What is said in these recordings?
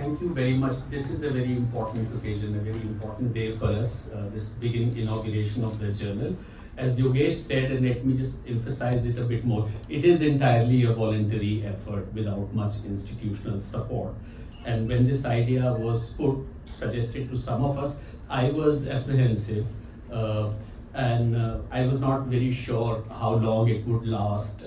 Thank you very much. This is a very important occasion, a very important day for us, this big inauguration of the journal. As Yogesh said, and let me just emphasize it a bit more, it is entirely a voluntary effort without much institutional support. And when this idea was suggested to some of us, I was apprehensive and I was not very sure how long it would last,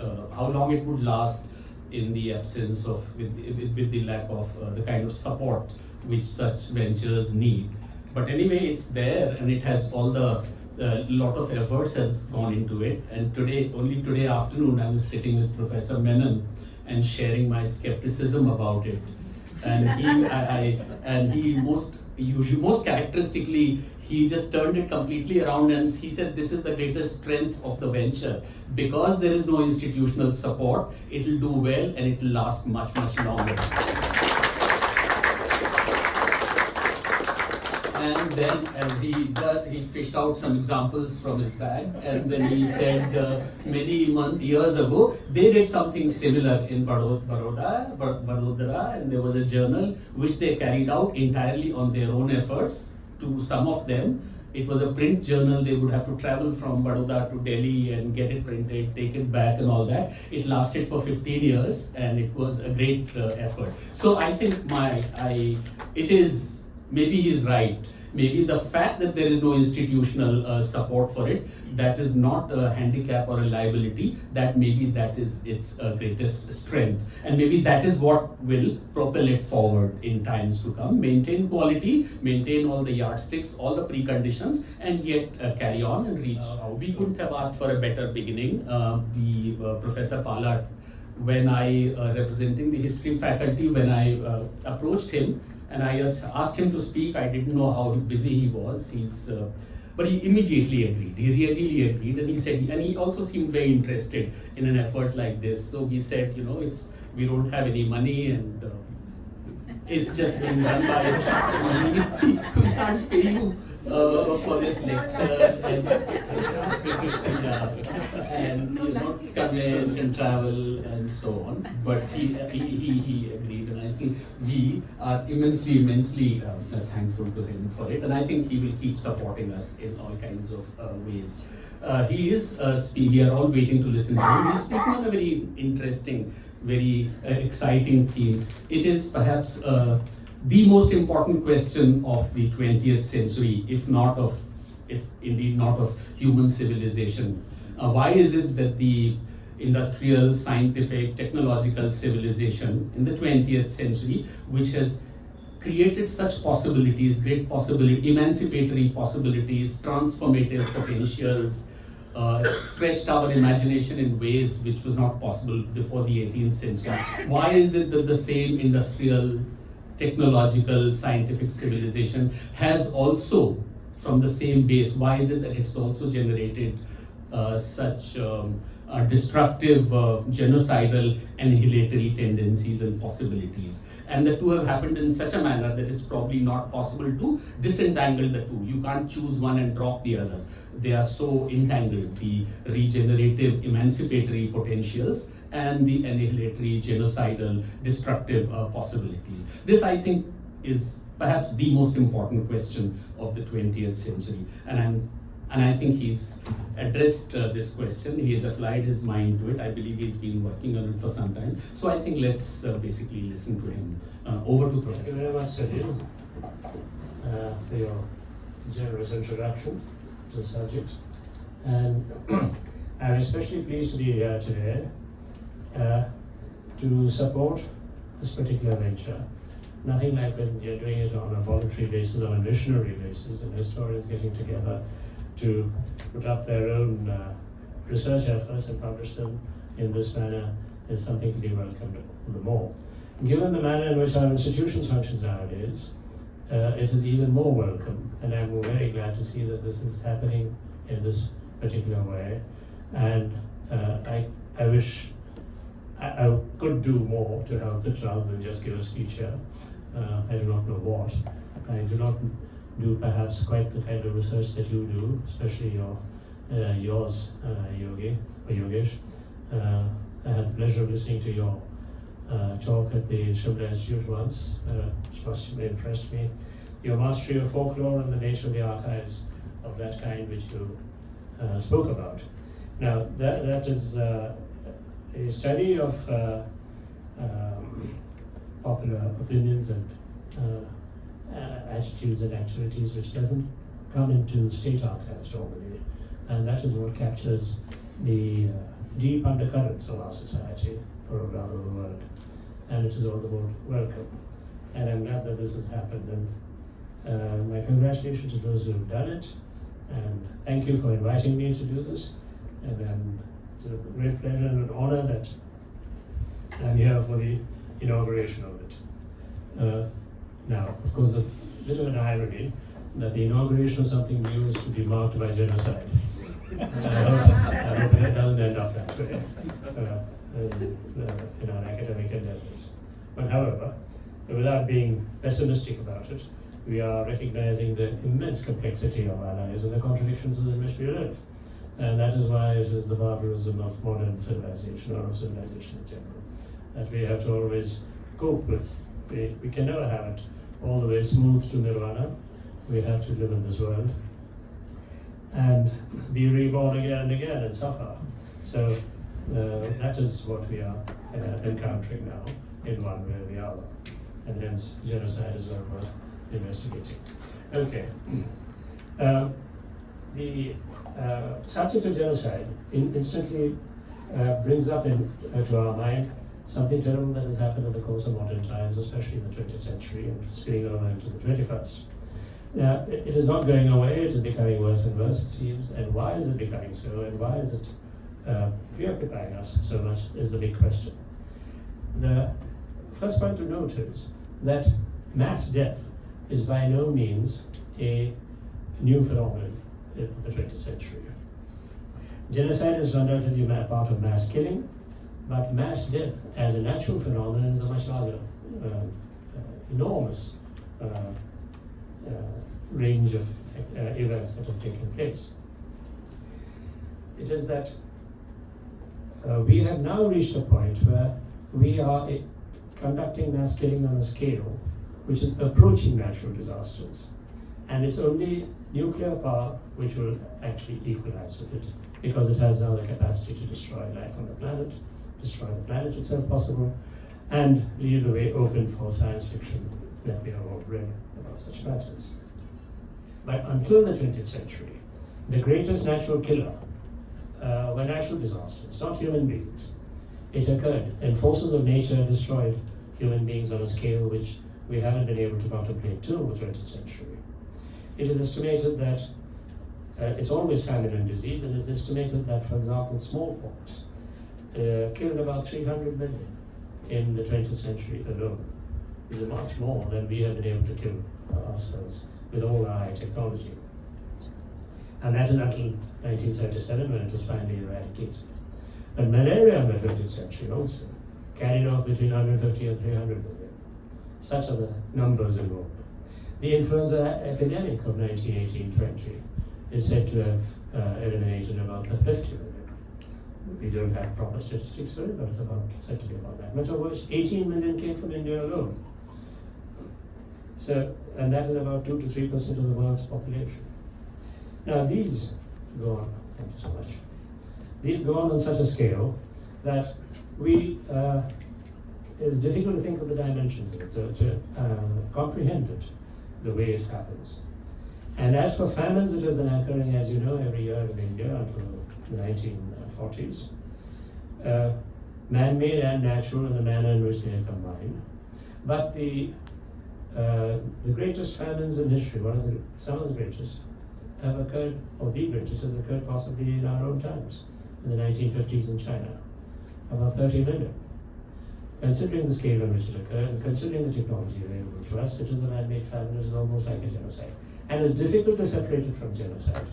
in the absence of, with the lack of the kind of support which such ventures need. But anyway, it's there and it has all the, lot of efforts has gone into it. And only today afternoon, I was sitting with Professor Menon and sharing my skepticism about it. And he most characteristically, he just turned it completely around and he said, this is the greatest strength of the venture. Because there is no institutional support, it will do well and it will last much, much longer. And then as he does, he fished out some examples from his bag and then he said many years ago, they did something similar in Vadodara, and there was a journal which they carried out entirely on their own efforts. To some of them, it was a print journal. They would have to travel from Vadodara to Delhi and get it printed, take it back and all that. It lasted for 15 years and it was a great effort. So I think maybe he's right. Maybe the fact that there is no institutional support for it, that is not a handicap or a liability, that maybe that is its greatest strength. And maybe that is what will propel it forward in times to come. Maintain quality, maintain all the yardsticks, all the preconditions, and yet carry on and reach. We couldn't have asked for a better beginning. Professor Palat, when I, representing the history faculty, when I approached him, and I asked him to speak. I didn't know how busy he was. But he immediately agreed. He really agreed, and he said, and he also seemed very interested in an effort like this. So he said, we don't have any money, and it's just being done by. We can't pay you for this lecture and conveyance and travel and so on. But he agreed, and I think we are immensely thankful to him for it. And I think he will keep supporting us in all kinds of ways. We are all waiting to listen to him. He's speaking on a very interesting, very exciting theme. It is perhaps the most important question of the 20th century, if indeed not of human civilization. Why is it that the industrial, scientific, technological civilization in the 20th century, which has created such possibilities, great possibilities, emancipatory possibilities, transformative potentials, stretched our imagination in ways which was not possible before the 18th century. Why is it that the same industrial, technological, scientific civilization has also, from the same base, why is it that it's also generated such destructive, genocidal, annihilatory tendencies and possibilities? And the two have happened in such a manner that it's probably not possible to disentangle the two. You can't choose one and drop the other. They are so entangled, the regenerative, emancipatory potentials and the annihilatory, genocidal, destructive possibilities. This, I think, is perhaps the most important question of the 20th century. And I think he's addressed this question. He has applied his mind to it. I believe he's been working on it for some time. So I think let's basically listen to him. Over to Professor. Thank you very much, Salil, for your generous introduction to the subject. And I'm especially pleased to be here today to support this particular venture. Nothing like when you're doing it on a voluntary basis, on a missionary basis, and historians getting together to put up their own research efforts and publish them in this manner is something to be welcomed the more. Given the manner in which our institutions function nowadays, it is even more welcome, and I'm very glad to see that this is happening in this particular way. And I wish I could do more to help it rather than just give a speech here. I do not know what. I do not do perhaps quite the kind of research that you do, especially yours, Yogi or Yogesh. I had the pleasure of listening to your talk at the Shimla Institute once, which must have impressed me. Your mastery of folklore and the nature of the archives of that kind which you spoke about. Now, that is a study of popular opinions and attitudes and activities which doesn't come into state archives normally, and that is what captures the deep undercurrents of our society, or rather the world, and it is all the more welcome. And I'm glad that this has happened, and my congratulations to those who have done it, and thank you for inviting me to do this, and it's a great pleasure and an honor that I'm here for the inauguration of it. Now, of course, a bit of an irony that the inauguration of something new is to be marked by genocide. I hope it doesn't end up that way in our academic endeavors. But however, without being pessimistic about it, we are recognizing the immense complexity of our lives and the contradictions in which we live. And that is why it is the barbarism of modern civilization, or of civilization in general, that we have to always cope with. We can never have it all the way smooth to nirvana. We have to live in this world and be reborn again and again and suffer. So that is what we are encountering now in one way or the other. And hence genocide is well worth investigating. Okay. The subject of genocide instantly brings up to our mind something terrible that has happened in the course of modern times, especially in the 20th century and spilling over into the 21st. Now, it is not going away, it is becoming worse and worse, it seems. And why is it becoming so, and why is it preoccupying us so much is the big question. The first point to note is that mass death is by no means a new phenomenon of the 20th century. Genocide is undoubtedly part of mass killing, but mass death as a natural phenomenon is a much larger, enormous range of events that have taken place. It is that we have now reached a point where we are conducting mass killing on a scale which is approaching natural disasters. And it's only nuclear power which will actually equalize with it, because it has now the capacity to destroy life on the planet, destroy the planet itself possible, and leave the way open for science fiction that we have all read about such matters. But until the 20th century, the greatest natural killer were natural disasters, not human beings. It occurred, and forces of nature destroyed human beings on a scale which we haven't been able to contemplate till the 20th century. It is estimated that it's always famine and disease, and it's estimated that, for example, smallpox killed about 300 million in the 20th century alone. It is much more than we have been able to kill ourselves with all our high technology. And that is until 1977, when it was finally eradicated. But malaria in the 20th century also carried off between 150 and 300 million. Such are the numbers involved. The influenza epidemic of 1918-20 is said to have eliminated about 50 million. We don't have proper statistics for it, but it's said to be about that much, of which 18 million came from India alone. So, and that is about 2 to 3% of the world's population. Now these go on, thank you so much. These go on such a scale that it's difficult to think of the dimensions of it, to comprehend it, the way it happens. And as for famines, it has been occurring, as you know, every year in India until the 1940s. Man-made and natural in the manner in which they are combined. But the greatest famines in history, some of the greatest, have occurred, or the greatest has occurred possibly in our own times, in the 1950s in China, about 30 million. Considering the scale in which it occurred, and considering the technology available to us, it is a man-made famine, it is almost like a genocide. And it's difficult to separate it from genocide.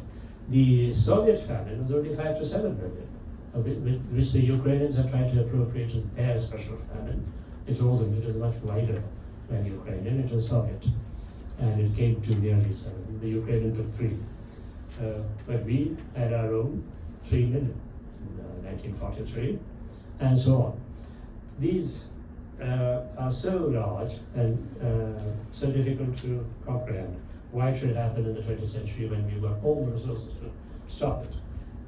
The Soviet famine was only 5 to 7 million, which the Ukrainians have tried to appropriate as their special famine. It wasn't, it was much wider than Ukrainian, it was Soviet. And it came to nearly 7. The Ukrainian took 3. But we had our own 3 million in 1943, and so on. These are so large and so difficult to comprehend. Why should it happen in the 20th century when we've got all the resources to stop it?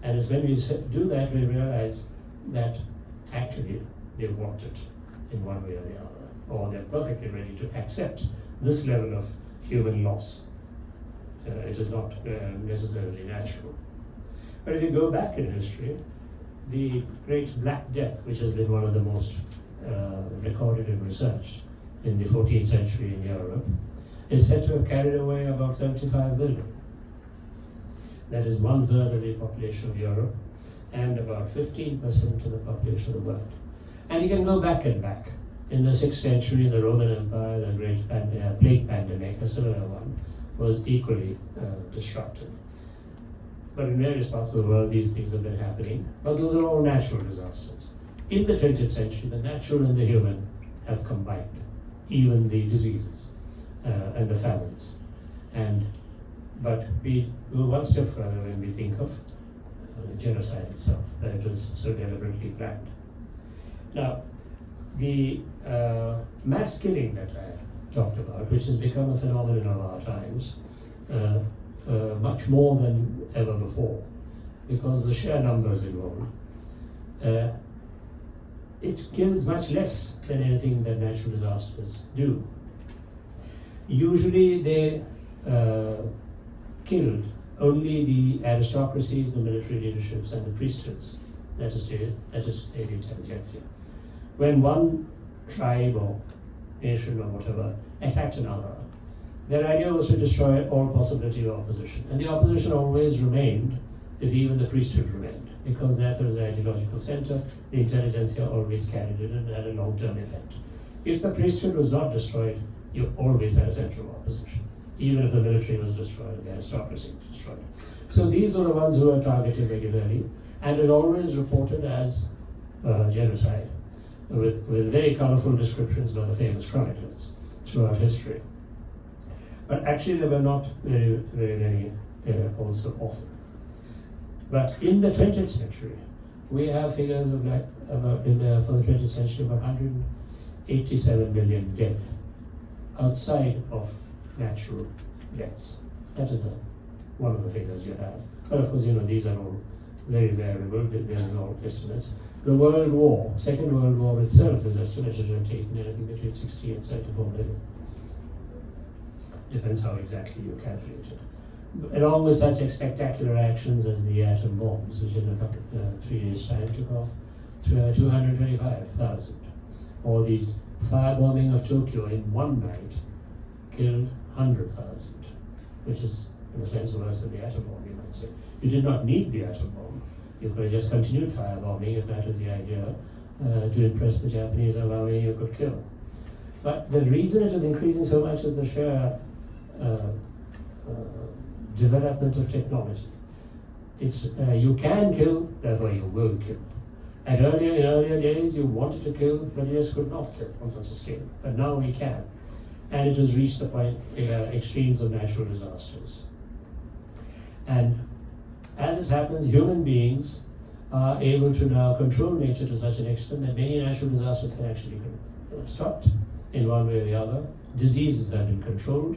And it's when we do that we realize that actually they want it in one way or the other, or they're perfectly ready to accept this level of human loss. It is not necessarily natural. But if you go back in history, the Great Black Death, which has been one of the most recorded and researched in the 14th century in Europe, is said to have carried away about 75 million. That is 1/3 of the population of Europe and about 15% of the population of the world. And you can go back and back. In the 6th century, the Roman Empire, the great plague pandemic, a similar one, was equally destructive. But in various parts of the world, these things have been happening. But those are all natural disasters. In the 20th century, the natural and the human have combined, even the diseases and the famines. But we go one step further when we think of genocide itself, that it was so deliberately planned. Now, the mass killing that I talked about, which has become a phenomenon of our times, much more than ever before, because the sheer numbers involved, it kills much less than anything that natural disasters do. Usually they killed only the aristocracies, the military leaderships, and the priesthoods, that is to say the intelligentsia. When one tribe or nation or whatever attacked another, their idea was to destroy all possibility of opposition. And the opposition always remained if even the priesthood remained, because that was the ideological center. The intelligentsia always carried it and had a long-term effect. If the priesthood was not destroyed, you always had a central opposition. Even if the military was destroyed, the aristocracy was destroyed. So these are the ones who were targeted regularly, and it always reported as genocide, with very colorful descriptions by the famous chroniclers throughout history. But actually there were not very many also often. But in the 20th century, we have figures of for the 20th century about 187 million dead outside of natural deaths. That is one of the figures you have. But of course, these are all very variable, there are all estimates. The World War, Second World War itself is estimated to have taken anything between 60 and 74 million. Depends how exactly you calculate it. Along with such spectacular actions as the atom bombs, which in 3 years' time took off 225,000, or the firebombing of Tokyo in one night killed 100,000, which is in a sense worse than the atom bomb, you might say. You did not need the atom bomb. You could have just continued firebombing if that was the idea, to impress the Japanese of how many you could kill. But the reason it is increasing so much is the sheer development of technology. It's you can kill, therefore you will kill. And in earlier days, you wanted to kill, but you just could not kill on such a scale. But now we can. And it has reached the point, extremes of natural disasters. And as it happens, human beings are able to now control nature to such an extent that many natural disasters can actually be stopped in one way or the other. Diseases have been controlled.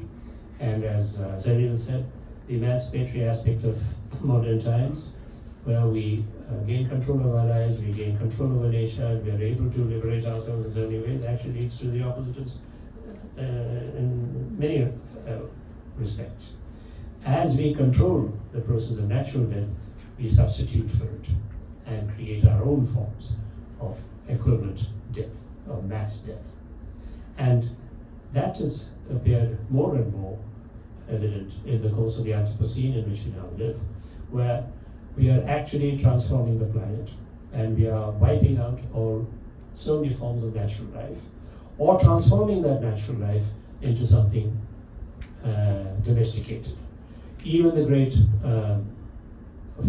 And as Salil said, the emancipatory aspect of modern times, where we gain control of our lives, we gain control over nature, and we are able to liberate ourselves in so many ways, actually leads to the opposites in many respects. As we control the process of natural death, we substitute for it and create our own forms of equivalent death, or mass death. And that has appeared more and more evident in the course of the Anthropocene in which we now live, where we are actually transforming the planet and we are wiping out so many forms of natural life, or transforming that natural life into something domesticated. Even the great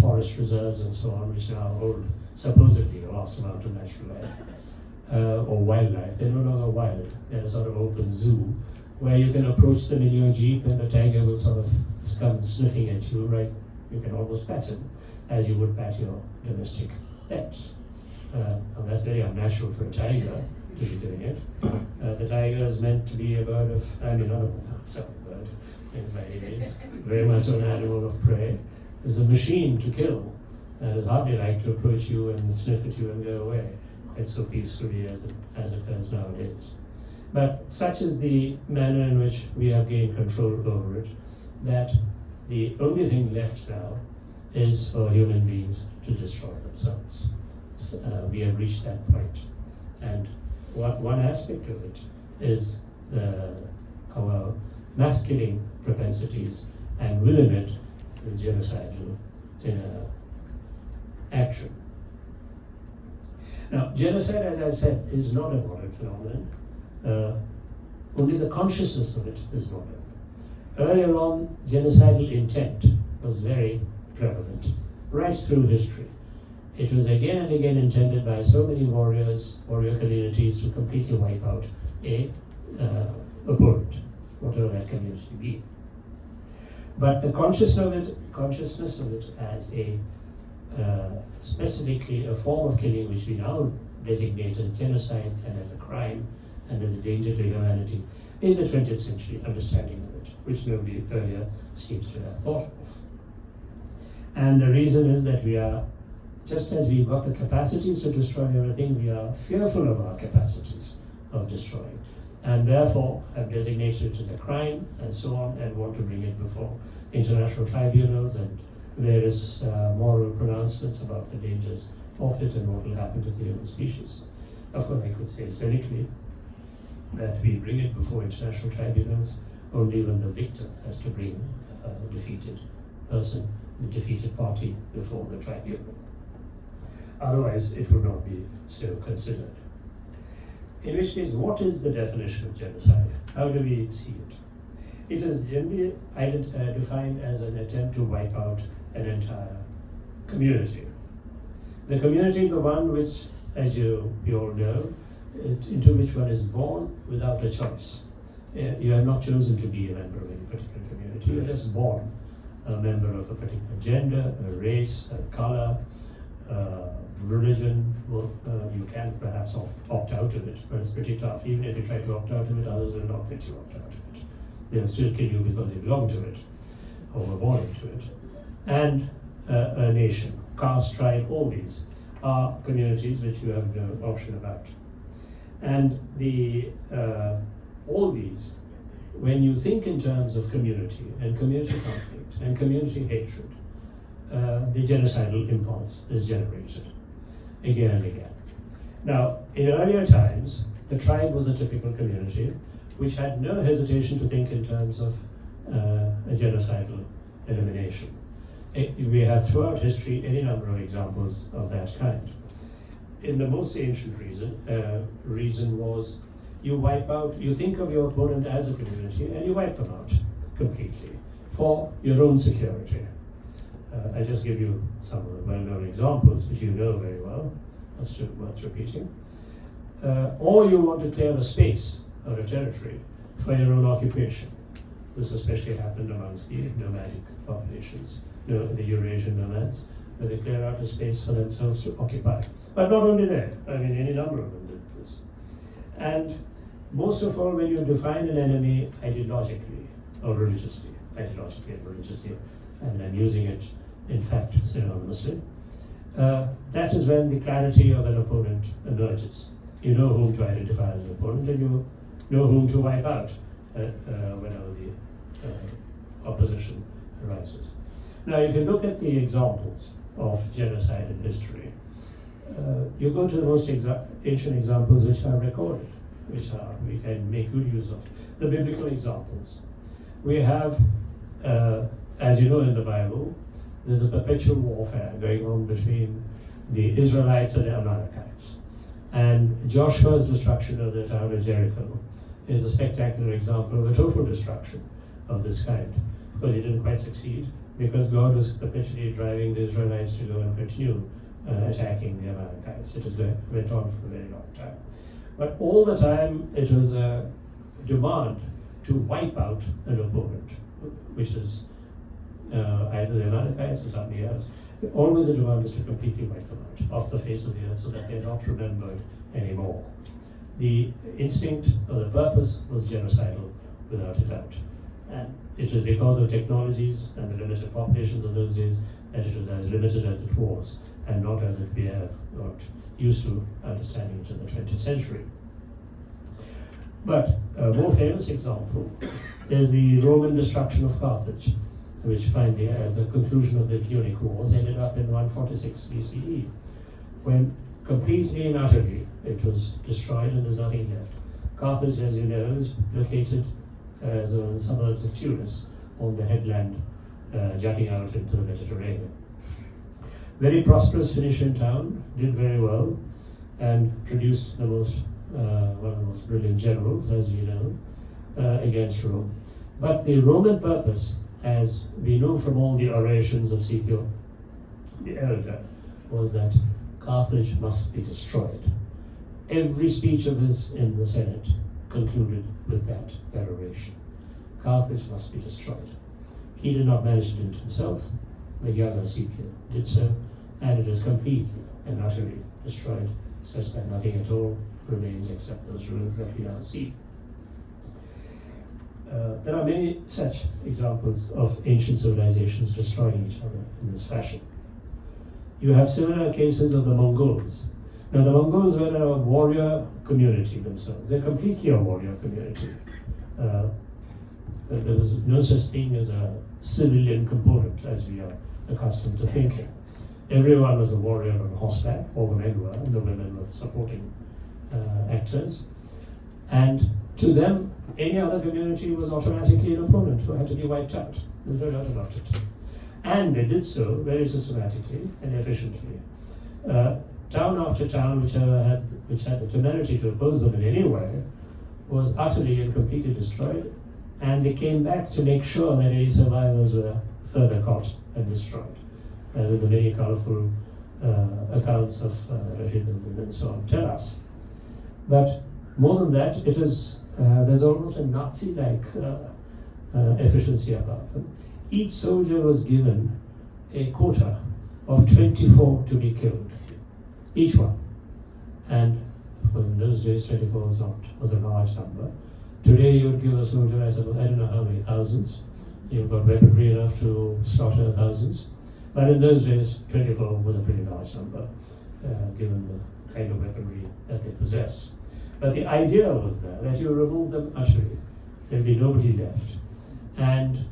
forest reserves and so on, which now hold supposedly a vast amount of natural life, or wildlife, they're no longer wild. They're a sort of open zoo where you can approach them in your jeep and the tiger will sort of come sniffing at you, right? You can almost pet him as you would pat your domestic pets. And that's very unnatural for a tiger, to be doing it. The tiger is meant to be a bird of, not a bird in many ways, very much an animal of prey. It's a machine to kill, and it's hardly like to approach you and sniff at you and go away quite so peacefully as occurs nowadays. But such is the manner in which we have gained control over it, that the only thing left now is for human beings to destroy themselves. So, we have reached that point. And one aspect of it is our mass killing propensities, and within it, the genocidal action. Now, genocide, as I said, is not a modern phenomenon. Only the consciousness of it is modern. Earlier on, genocidal intent was very prevalent, right through history. It was again and again intended by so many warrior communities to completely wipe out a opponent, whatever that community be. But the consciousness of it as a specifically a form of killing, which we now designate as genocide and as a crime and as a danger to humanity, is a 20th century understanding of it, which nobody earlier seems to have thought of. And the reason is that we are, just as we've got the capacities to destroy everything, we are fearful of our capacities of destroying, and therefore have designated it as a crime and so on, and want to bring it before international tribunals and various moral pronouncements about the dangers of it and what will happen to the human species. Of course, I could say cynically that we bring it before international tribunals only when the victor has to bring a defeated person, the defeated party, before the tribunal. Otherwise, it would not be so considered. In which case, what is the definition of genocide? How do we see it? It is generally defined as an attempt to wipe out an entire community. The community is the one which, as you all know, into which one is born without a choice. You have not chosen to be a member of any particular community. You're just born a member of a particular gender, a race, a color, religion. You can perhaps opt out of it, but it's pretty tough. Even if you try to opt out of it, others will not let you opt out of it. They'll still kill you because you belong to it, or were born into it. And a nation, caste, tribe, all these are communities which you have no option about. And all these, when you think in terms of community and community conflict and community hatred, the genocidal impulse is generated again and again. Now, in earlier times, the tribe was a typical community which had no hesitation to think in terms of a genocidal elimination. We have throughout history any number of examples of that kind. In the most ancient reason was you wipe out, you think of your opponent as a community and you wipe them out completely for your own security. I'll just give you some of the well-known examples which you know very well, that's still worth repeating. Or you want to clear a space or a territory for your own occupation. This especially happened amongst the nomadic populations, the Eurasian nomads, where they clear out a space for themselves to occupy. But not only there, any number of them did this. And most of all, when you define an enemy ideologically or religiously, and I'm using it in fact synonymously, that is when the clarity of an opponent emerges. You know whom to identify as an opponent, and you know whom to wipe out whenever the opposition arises. Now, if you look at the examples of genocide in history, you go to the most ancient examples which are recorded, which we can make good use of. The biblical examples. We have, as you know in the Bible, there's a perpetual warfare going on between the Israelites and the Amalekites. And Joshua's destruction of the town of Jericho is a spectacular example of a total destruction of this kind. But he didn't quite succeed because God was perpetually driving the Israelites to go and continue attacking the Amalekites. It went on for a very long time. But all the time it was a demand to wipe out an opponent, which is either the Amalekites or somebody else. Always the demand is to completely wipe them out off the face of the earth so that they're not remembered anymore. the instinct or the purpose was genocidal without a doubt. And it was because of technologies and the limited populations of those days that it was as limited as it was, and not as we have got used to understanding it in the 20th century. But a more famous example is the Roman destruction of Carthage, which finally, as a conclusion of the Punic Wars, ended up in 146 BCE, when completely and utterly it was destroyed and there's nothing left. Carthage, as you know, is located as in the suburbs of Tunis, on the headland jutting out into the Mediterranean. Very prosperous Phoenician town, did very well, and produced the most one of the most brilliant generals, as you know, against Rome. But the Roman purpose, as we know from all the orations of Scipio the Elder, was that Carthage must be destroyed. Every speech of his in the Senate concluded with that peroration. Carthage must be destroyed. He did not manage to do it himself. The younger Scipio did so, and it is completely and utterly destroyed, such that nothing at all remains except those ruins that we now see. There are many such examples of ancient civilizations destroying each other in this fashion. You have similar cases of the Mongols. Now, the Mongols were a warrior community themselves. They're completely a warrior community. There was no such thing as a civilian component, as we are accustomed to thinking. Everyone was a warrior on horseback, all the men were, and the women were supporting actors. And to them, any other community was automatically an opponent who had to be wiped out. There's no doubt about it. And they did so very systematically and efficiently. Town after town, which had the temerity to oppose them in any way, was utterly and completely destroyed, and they came back to make sure that any survivors were further caught and destroyed, as in the many colorful accounts of Rashidun and so on tell us. But more than that, it is there's almost a Nazi-like efficiency about them. Each soldier was given a quota of 24 to be killed, each one. And in those days, 24 was a large number. Today, you would give a soldier, I don't know how many thousands. You've got weaponry enough to slaughter thousands. But in those days, 24 was a pretty large number, given the kind of weaponry that they possessed. But the idea was that you remove them utterly, there'd be nobody left. And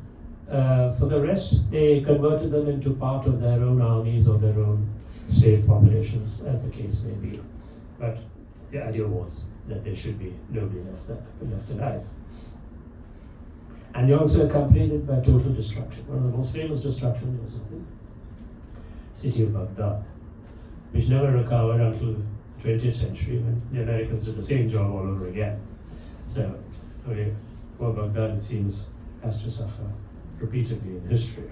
for the rest, they converted them into part of their own armies or their own slave populations, as the case may be. But the idea was that there should be nobody left alive. And they also accompanied it by total destruction. One of the most famous destructions was the city of Baghdad, which never recovered until the 20th century, when the Americans did the same job all over again. So, poor Baghdad, it seems, has to suffer repeatedly in history.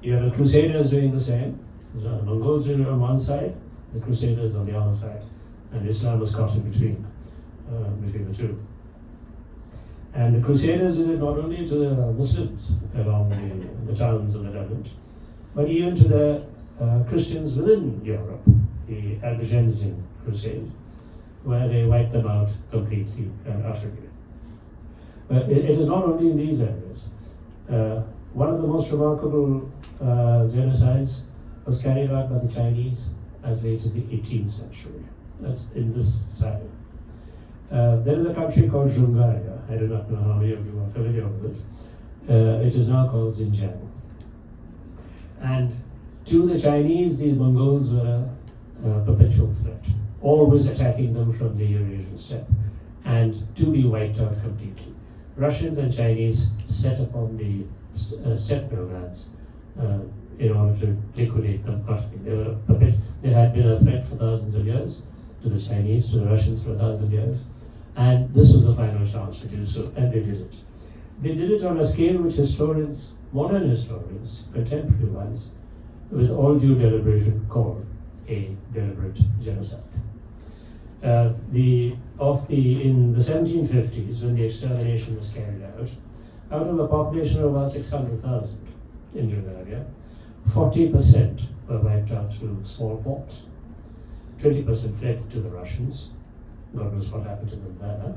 You have the Crusaders doing the same. The Mongols doing it on one side, the Crusaders on the other side, and Islam was caught in between the two. And the Crusaders did it not only to the Muslims along the towns of the Levant, but even to the Christians within Europe, the Albigensian Crusade, where they wiped them out completely and utterly. But it is not only in these areas. One of the most remarkable genocides was carried out by the Chinese as late as the 18th century. That's in this style. There is a country called Jungaria. I do not know how many of you are familiar with it. It is now called Xinjiang. And to the Chinese, these Mongols were a perpetual threat, always attacking them from the Eurasian steppe, and to be wiped out completely. Russians and Chinese set upon the steppe nomads in order to liquidate them utterly. They had been a threat for thousands of years to the Chinese, to the Russians for 1,000 years, and this was the final chance to do so, and they did it. They did it on a scale which historians, modern historians, contemporary ones, with all due deliberation, call a deliberate genocide. In the 1750s, when the extermination was carried out of a population of about 600,000 in Jungaria, 40% were wiped out through smallpox, 20% fled to the Russians, God knows what happened to them there.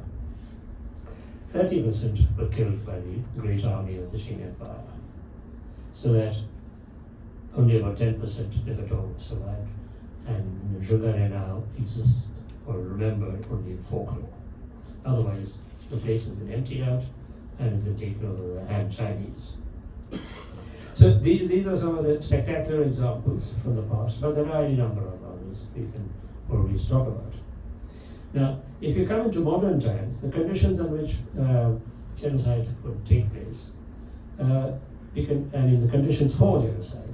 30% were killed by the great army of the Qing Empire, so that only about 10%, if at all, survived. And Gurgaon now exists or remembered only in folklore. Otherwise, the place has been emptied out and has been taken over by the Han Chinese. So these are some of the spectacular examples from the past, but there are any number of others we can always talk about. Now, if you come into modern times, the conditions on which genocide would take place, the conditions for genocide,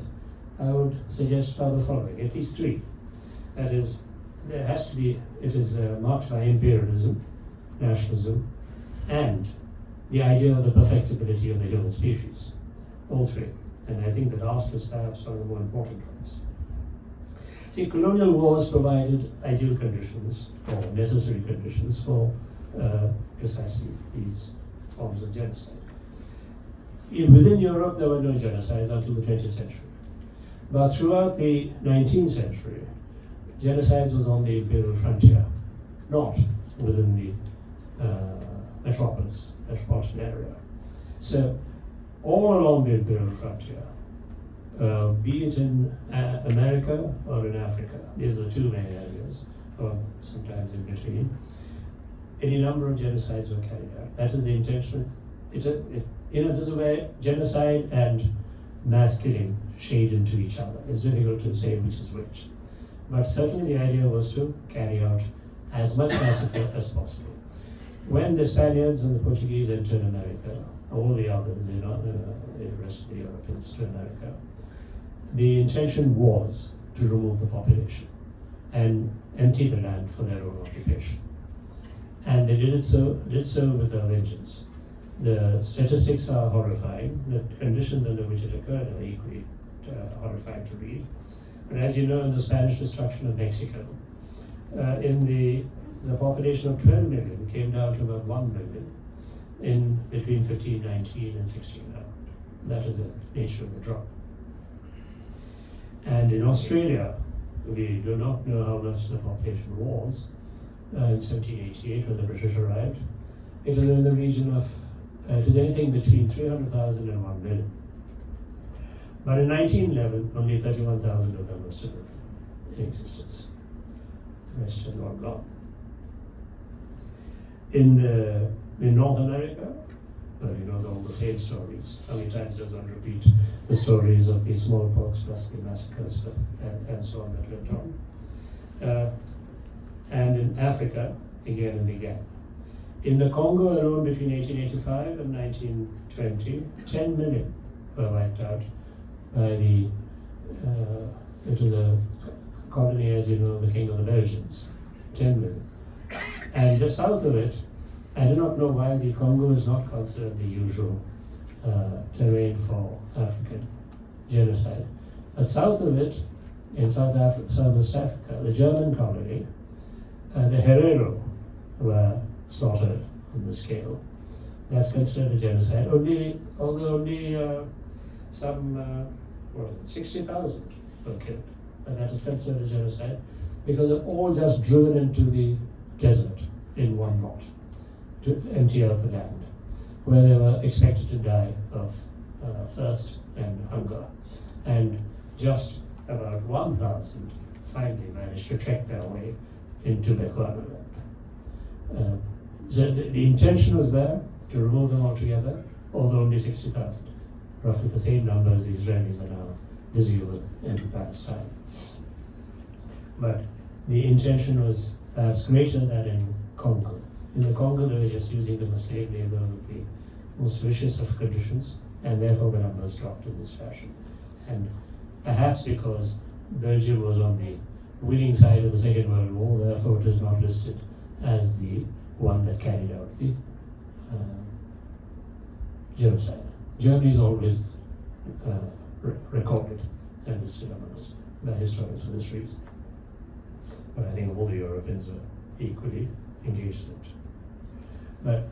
I would suggest are the following, at least three. That is, it is marked by imperialism, nationalism, and the idea of the perfectibility of the human species. All three. And I think the last is perhaps one of the more important ones. See, colonial wars provided ideal conditions, or necessary conditions, for precisely these forms of genocide. Within Europe, there were no genocides until the 20th century. But throughout the 19th century, genocides was on the imperial frontier, not within the metropolitan area. So, all along the imperial frontier, be it in America or in Africa, these are the two main areas, or sometimes in between, any number of genocides were carried out. That is the intention. There's a way genocide and mass killing shade into each other. It's difficult to say which is which. But certainly the idea was to carry out as much massacre as possible. When the Spaniards and the Portuguese entered America, all the others, the rest of the Europeans to America, the intention was to remove the population and empty the land for their own occupation. And they did so with a vengeance. The statistics are horrifying. The conditions under which it occurred are equally horrifying to read. But as you know, in the Spanish destruction of Mexico, the population of 12 million came down to about 1 million in between 1519 and 1600. That is the nature of the drop. And in Australia, we do not know how much the population was in 1788 when the British arrived. It was in the region of, it was anything between 300,000 and 1 million. But in 1911, only 31,000 of them were still in existence. The rest had all gone. In North America, all the same stories. How many times does one repeat the stories of the smallpox plus the massacres and so on that went on? And in Africa, again and again. In the Congo alone, between 1885 and 1920, 10 million were wiped out by it was a colony, as you know, the King of the Belgians, 10 million. And just south of it, I do not know why the Congo is not considered the usual terrain for African genocide. But south of it, in Southwest Africa, the German colony, the Herero were slaughtered on the scale. That's considered a genocide. Although only some 60,000 were killed. But that is considered a genocide because they're all just driven into the desert in one lot to empty out the land, where they were expected to die of thirst and hunger. And just about 1,000 finally managed to trek their way into Bechuanaland. So the intention was there to remove them altogether, although only 60,000. Roughly the same number as the Israelis are now busy with in Palestine. But the intention was perhaps greater than in Congo. In the Congo, they were just using them as slave labor with the most vicious of conditions, and therefore the numbers dropped in this fashion. And perhaps because Belgium was on the winning side of the Second World War, therefore it is not listed as the one that carried out the genocide. Germany is always recorded and listed amongst by historians for this reason. But I think all the Europeans are equally engaged in it. But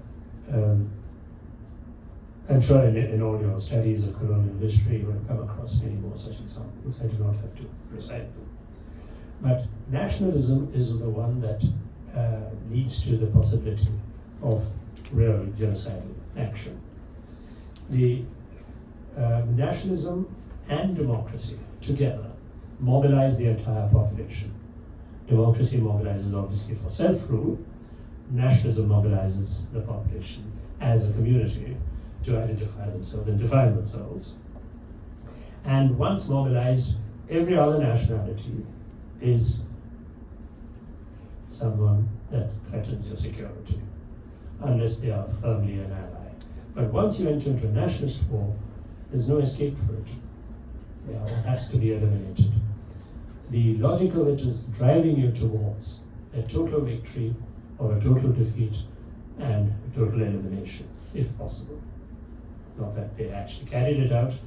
I'm sure in all your studies of colonial history you will come across many more such examples. I do not have to recite them. But nationalism is the one that leads to the possibility of real genocidal action. The nationalism and democracy together mobilize the entire population. Democracy mobilizes obviously for self-rule. Nationalism mobilizes the population as a community to identify themselves and define themselves. And once mobilized, every other nationality is someone that threatens your security, unless they are firmly an ally. But once you enter into a nationalist war, there's no escape for it. It has to be eliminated. The logic of it is driving you towards a total victory or a total defeat and a total elimination, if possible. Not that they actually carried it out,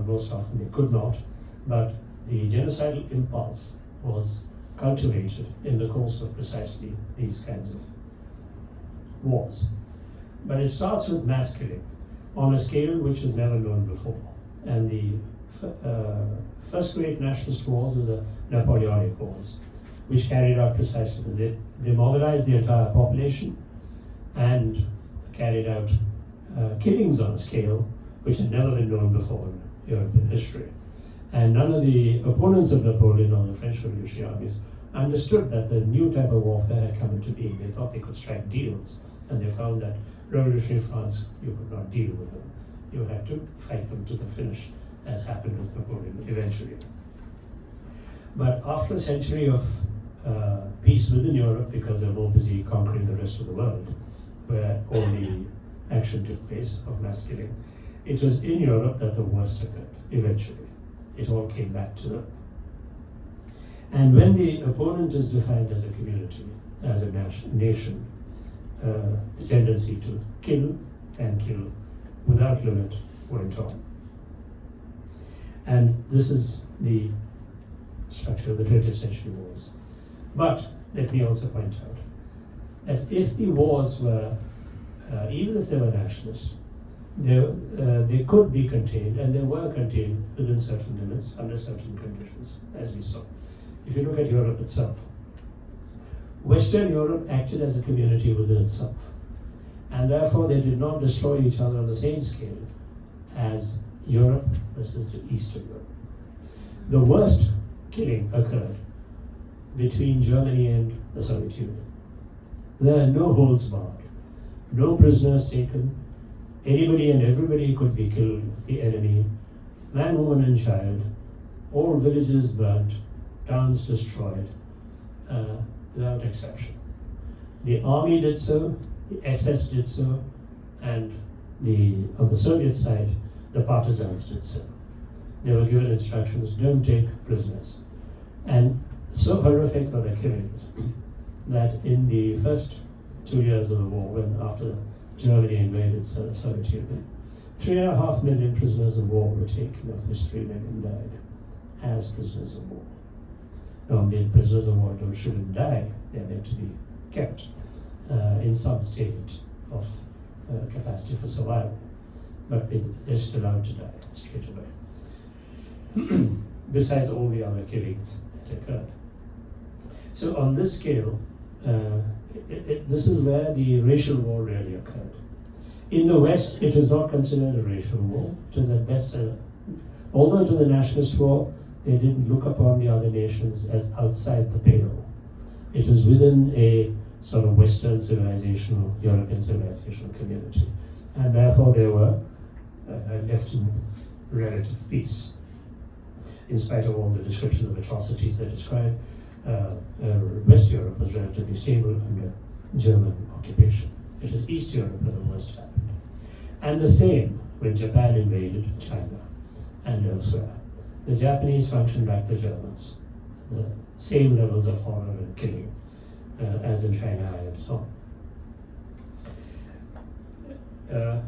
most often they could not, but the genocidal impulse was cultivated in the course of precisely these kinds of wars. But it starts with mass killing on a scale which was never known before. And the first great nationalist wars were the Napoleonic Wars, which carried out precisely. They mobilized the entire population and carried out killings on a scale which had never been known before in European history. And none of the opponents of Napoleon or the French Revolutionary armies understood that the new type of warfare had come into being. They thought they could strike deals, and they found that revolutionary France, you could not deal with them. You had to fight them to the finish, as happened with Napoleon eventually. But after a century of peace within Europe, because they were more busy conquering the rest of the world, where all the action took place of mass killing, it was in Europe that the worst occurred eventually. It all came back to them. And when the opponent is defined as a community, as a nation, the tendency to kill and kill without limit went on. And this is the structure of the 20th century wars. But let me also point out that if the wars were, even if they were nationalist, they could be contained, and they were contained within certain limits, under certain conditions, as we saw. If you look at Europe itself, Western Europe acted as a community within itself, and therefore they did not destroy each other on the same scale as Europe versus the Eastern Europe. The worst killing occurred between Germany and the Soviet Union. There are no holds barred, no prisoners taken. Anybody and everybody could be killed of the enemy, man, woman, and child, all villages burnt, towns destroyed, without exception. The army did so, the SS did so, and on the Soviet side, the partisans did so. They were given instructions, don't take prisoners. And so horrific were the killings that in the first 2 years of the war, when after Germany invaded the Soviet Union, 3.5 million prisoners of war were taken, of which 3 million died as prisoners of war. Normally, prisoners of war shouldn't die, they're meant to be kept in some state of capacity for survival, but they're just allowed to die straight away. Besides all the other killings that occurred. So on this scale, this is where the racial war really occurred. In the West, it was not considered a racial war. It was at best although it was a nationalist war, they didn't look upon the other nations as outside the pale. It was within a sort of Western civilizational, European civilizational community. And therefore they were left in relative peace. In spite of all the descriptions of atrocities they described, West Europe was relatively stable under German occupation. It was East Europe where the worst happened. And the same when Japan invaded China and elsewhere. The Japanese functioned like the Germans, the same levels of horror and killing as in Shanghai and so on.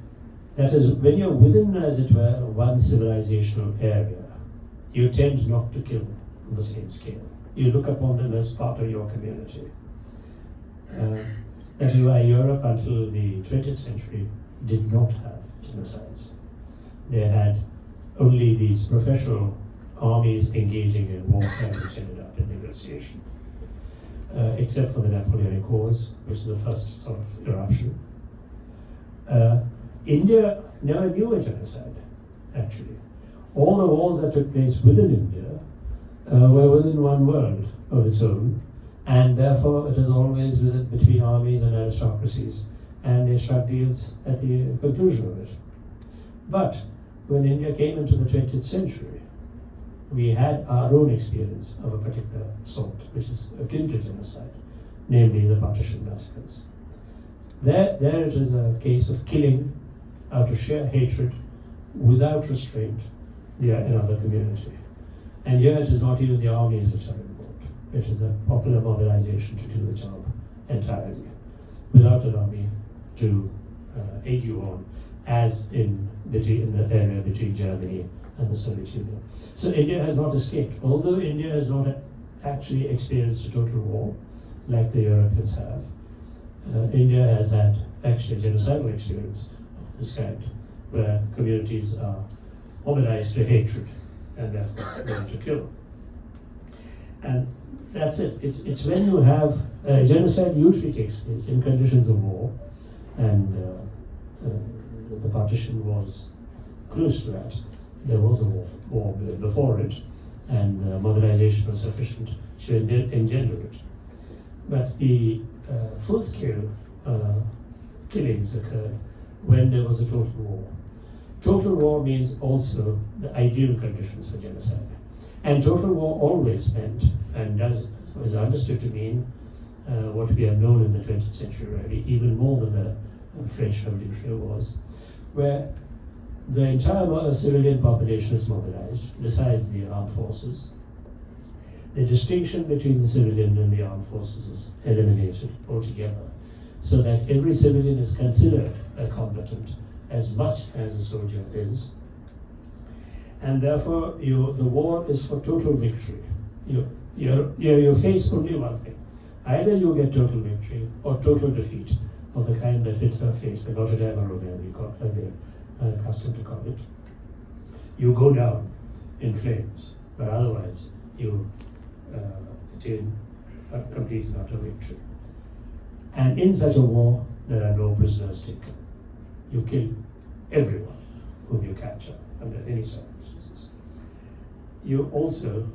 That is, when you're within, as it were, one civilizational area, you tend not to kill on the same scale. You look upon them as part of your community. That is why Europe, until the 20th century, did not have genocides. They had only these professional armies engaging in warfare, which ended up in negotiation. except for the Napoleonic Wars, which is the first sort of eruption. India never knew a genocide, actually. All the wars that took place within India were within one world of its own, and therefore it was always between armies and aristocracies, and they struck deals at the conclusion of it. But when India came into the 20th century, we had our own experience of a particular sort, which is akin to genocide, namely the partition massacres. There it is a case of killing out of sheer hatred, without restraint, another community. And here it is not even the armies which are involved. It is a popular mobilization to do the job entirely, without an army to aid you on, as in the area between Germany and the Soviet Union. So India has not escaped. Although India has not actually experienced a total war like the Europeans have, India has had actually a genocidal experience of this kind, where communities are mobilized to hatred and therefore going to kill. And that's it. It's when you have genocide usually takes place in conditions of war, and the partition was close to that. There was a war before it, and mobilization was sufficient to engender it. But the full-scale killings occurred when there was a total war. Total war means also the ideal conditions for genocide. And total war always meant, and is understood to mean, what we have known in the 20th century already, even more than the French Revolutionary Wars, where the entire civilian population is mobilized, besides the armed forces. The distinction between the civilian and the armed forces is eliminated altogether, so that every civilian is considered a combatant as much as a soldier is. And therefore, the war is for total victory. You face only one thing. Either you get total victory or total defeat of the kind that Hitler faced, the Notre Dame Argonne, as they're accustomed to call it. You go down in flames, but otherwise you attain a complete and utter victory. And in such a war, there are no prisoners taken. You kill everyone whom you capture under any circumstances. You also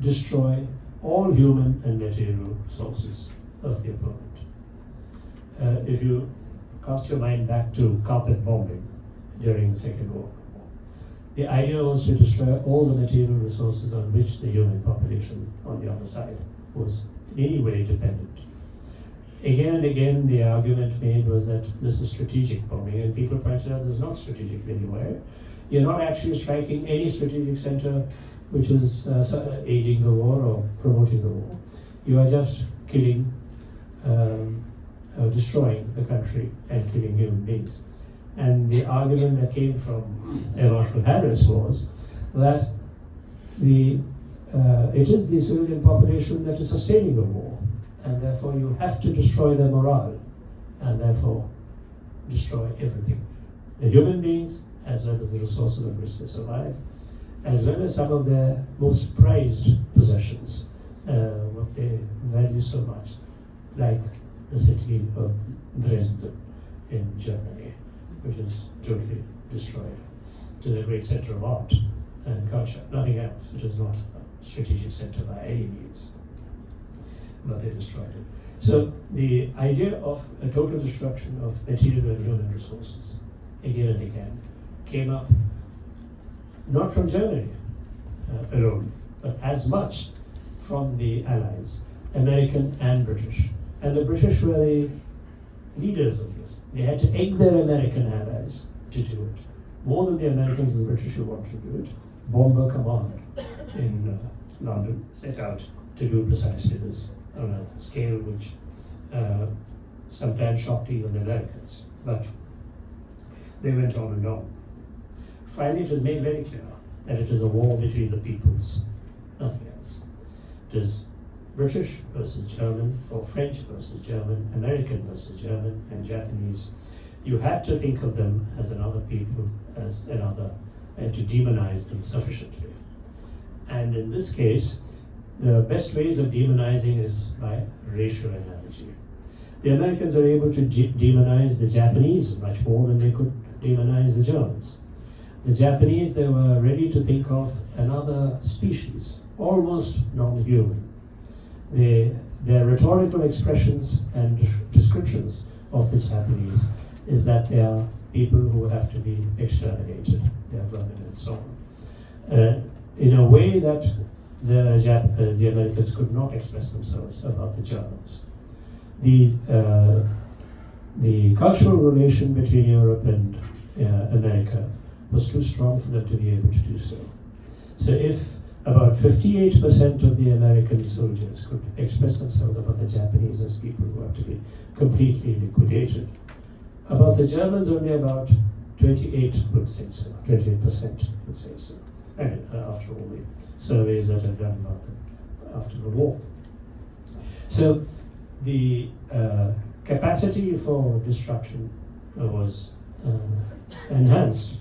destroy all human and material sources of the opponent. If you cast your mind back to carpet bombing during the Second World War, the idea was to destroy all the material resources on which the human population on the other side was in any way dependent. Again and again, the argument made was that this is strategic bombing, and people pointed out this is not strategic anywhere. You're not actually striking any strategic center which is aiding the war or promoting the war. You are just killing, destroying the country and killing human beings. And the argument that came from Marshall Harris was that it is the civilian population that is sustaining the war, and therefore you have to destroy their morale, and therefore destroy everything. The human beings, as well as the resources on which they survive, as well as some of their most prized possessions, what they value so much, like the city of Dresden in Germany, which is totally destroyed, which is a great center of art and culture, nothing else. It is not a strategic center by any means, but they destroyed it. So the idea of a total destruction of material and human resources, again and again, came up not from Germany alone, but as much from the Allies, American and British. And the British were the leaders of this. They had to egg their American allies to do it. More than the Americans and the British who wanted to do it, Bomber Command in London set out to do precisely this on a scale which sometimes shocked even the Americans. But they went on and on. Finally, it was made very clear that it is a war between the peoples, nothing else. It is British versus German, or French versus German, American versus German, and Japanese. You had to think of them as another people, as another, and to demonize them sufficiently. And in this case, the best ways of demonizing is by racial analogy. The Americans were able to demonize the Japanese much more than they could demonize the Germans. The Japanese, they were ready to think of another species, almost non-human. Their rhetorical expressions and descriptions of the Japanese is that they are people who have to be exterminated, they are vermin and so on. In a way that the Americans could not express themselves about the Germans. The cultural relation between Europe and America was too strong for them to be able to do so. So if about 58% of the American soldiers could express themselves about the Japanese as people who have to be completely liquidated, about the Germans only about 28% would say so. I mean, after all the surveys that are done about them after the war. So the capacity for destruction was enhanced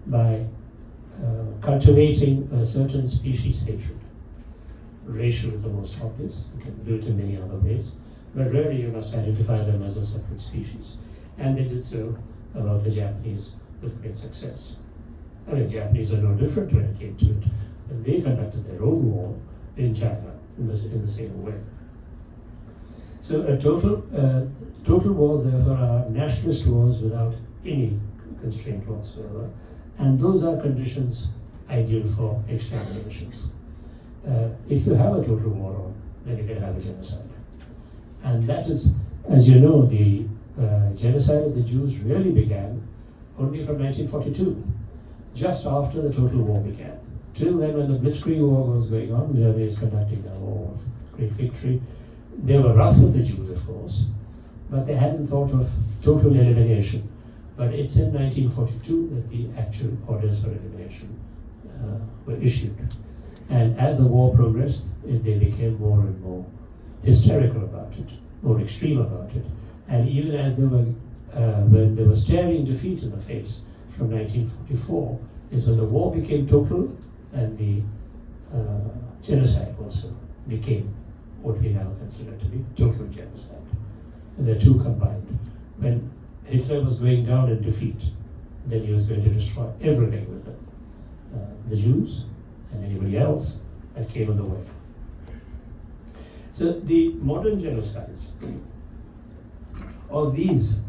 by cultivating a certain species hatred. Racial is the most obvious, you can do it in many other ways, but really you must identify them as a separate species. And they did so about the Japanese with great success. I mean, Japanese are no different when it came to it. And they conducted their own war in China in the same way. So total wars, therefore, are nationalist wars without any constraint whatsoever. And those are conditions ideal for exterminations. If you have a total war on, then you can have a genocide. And that is, as you know, the genocide of the Jews really began only from 1942, just after the total war began. Till then, when the Blitzkrieg war was going on, Germany is conducting a war of great victory. They were rough with the Jews, of course, but they hadn't thought of total elimination. But it's in 1942 that the actual orders for elimination were issued. And as the war progressed, they became more and more hysterical about it, more extreme about it. And even as they were, when they were staring defeat in the face from 1944, is when the war became total and the genocide also became what we now consider to be total genocide. And the two combined. When Hitler was going down in defeat, then he was going to destroy everything with it. The Jews and anybody else that came in the way. So the modern genocides of these,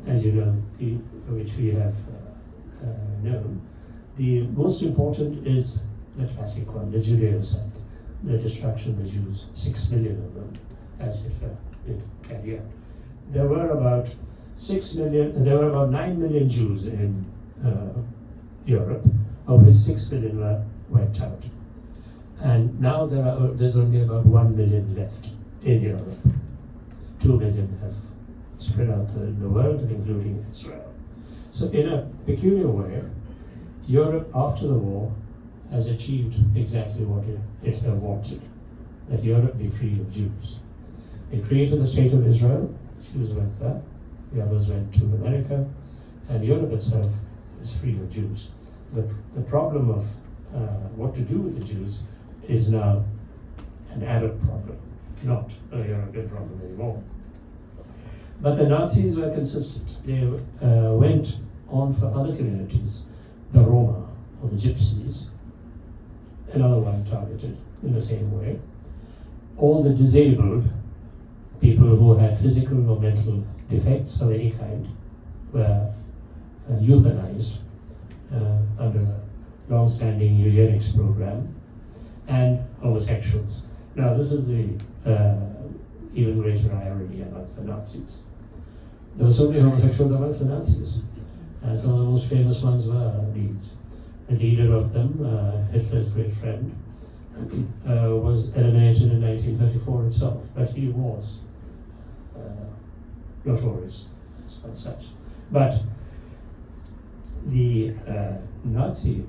as you know, which we have known, the most important is the classic one, the Judeocide, the destruction of the Jews, 6 million of them, as Hitler did carry out. There were about 9 million Jews in Europe, of which 6 million were wiped out. And now there's only about 1 million left in Europe. 2 million have spread out in the world, including Israel. So in a peculiar way, Europe after the war has achieved exactly what Hitler wanted, that Europe be free of Jews. They created the state of Israel, Jews went there, the others went to America, and Europe itself is free of Jews. The problem of what to do with the Jews is now an Arab problem, not a European problem anymore. But the Nazis were consistent. They went on for other communities, the Roma or the Gypsies, another one targeted in the same way. All the disabled, people who had physical or mental defects of any kind, were euthanized under a long-standing eugenics program, and homosexuals. Now this is the even greater irony amongst the Nazis. There were so many homosexuals amongst the Nazis, and some of the most famous ones were these. The leader of them, Hitler's great friend, was eliminated in 1934 itself, but he was notorious as such. But the Nazi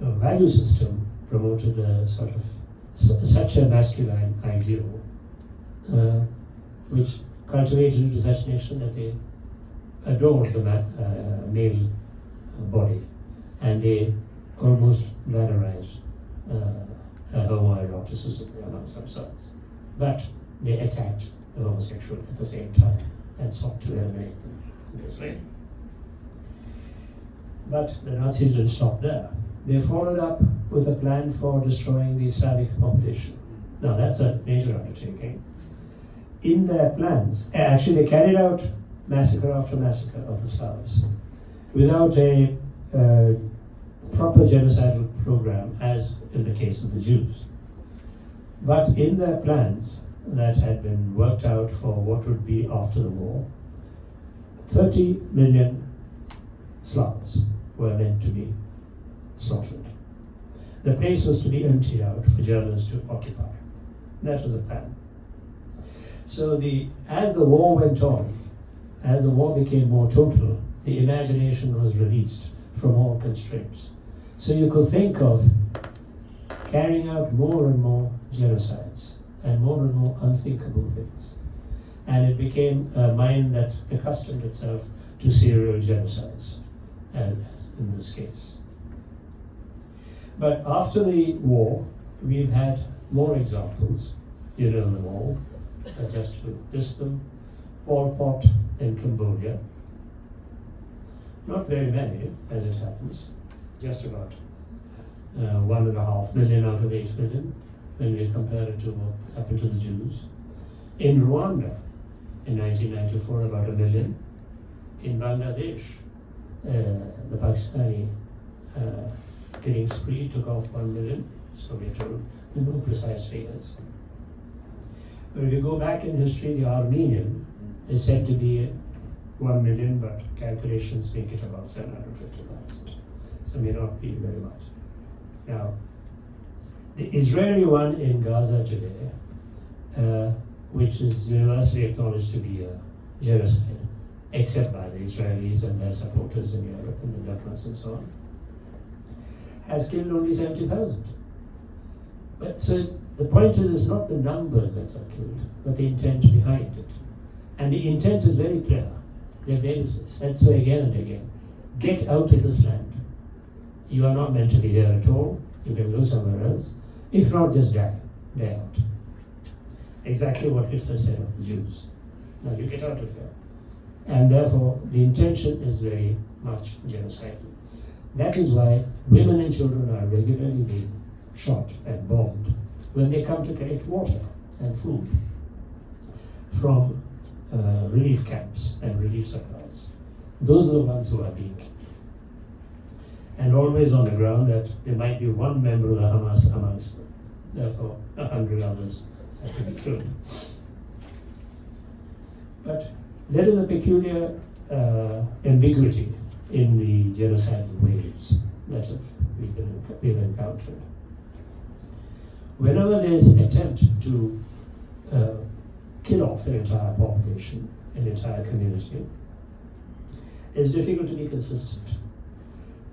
value system promoted a sort of such a masculine ideal, which cultivated into such an extent that they adored the male body, and they almost valorized homoeroticism amongst themselves. But they attacked the homosexual at the same time and sought to eliminate them in this way. But the Nazis didn't stop there. They followed up with a plan for destroying the Slavic population. Now that's a major undertaking. In their plans, actually they carried out massacre after massacre of the Slavs without a proper genocidal program, as in the case of the Jews. But in their plans that had been worked out for what would be after the war, 30 million Slavs were meant to be slaughtered. The place was to be emptied out for Germans to occupy. That was the plan. So as the war went on, as the war became more total, the imagination was released from all constraints. So you could think of carrying out more and more genocides and more unthinkable things. And it became a mind that accustomed itself to serial genocides, as in this case. But after the war, we've had more examples. You know them all, just to list them. Pol Pot in Cambodia. Not very many, as it happens. Just about 1.5 million out of 8 million, when we compare it to what happened to the Jews. In Rwanda, in 1994, about 1 million. In Bangladesh, the Pakistani killing spree took off 1 million, so we're told, with no precise figures. But if you go back in history, the Armenian is said to be 1 million, but calculations make it about 750,000. So may not be very much. Now, the Israeli one in Gaza today, which is universally acknowledged to be a genocide, except by the Israelis and their supporters in Europe and the governments and so on, has killed only 70,000. But so the point is not the numbers that are killed, but the intent behind it. And the intent is very clear. They've said so again and again. Get out of this land. You are not meant to be here at all. You can go somewhere else. If not, just die. Die out. Exactly what Hitler said of the Jews. Now you get out of here. And therefore, the intention is very much genocidal. That is why women and children are regularly being shot and bombed when they come to collect water and food from relief camps and relief supplies. Those are the ones who are being killed. And always on the ground that there might be one member of the Hamas amongst them. Therefore, 100 others have to be killed. But there is a peculiar ambiguity in the genocidal waves that we've encountered. Whenever there is an attempt to kill off an entire population, an entire community, it's difficult to be consistent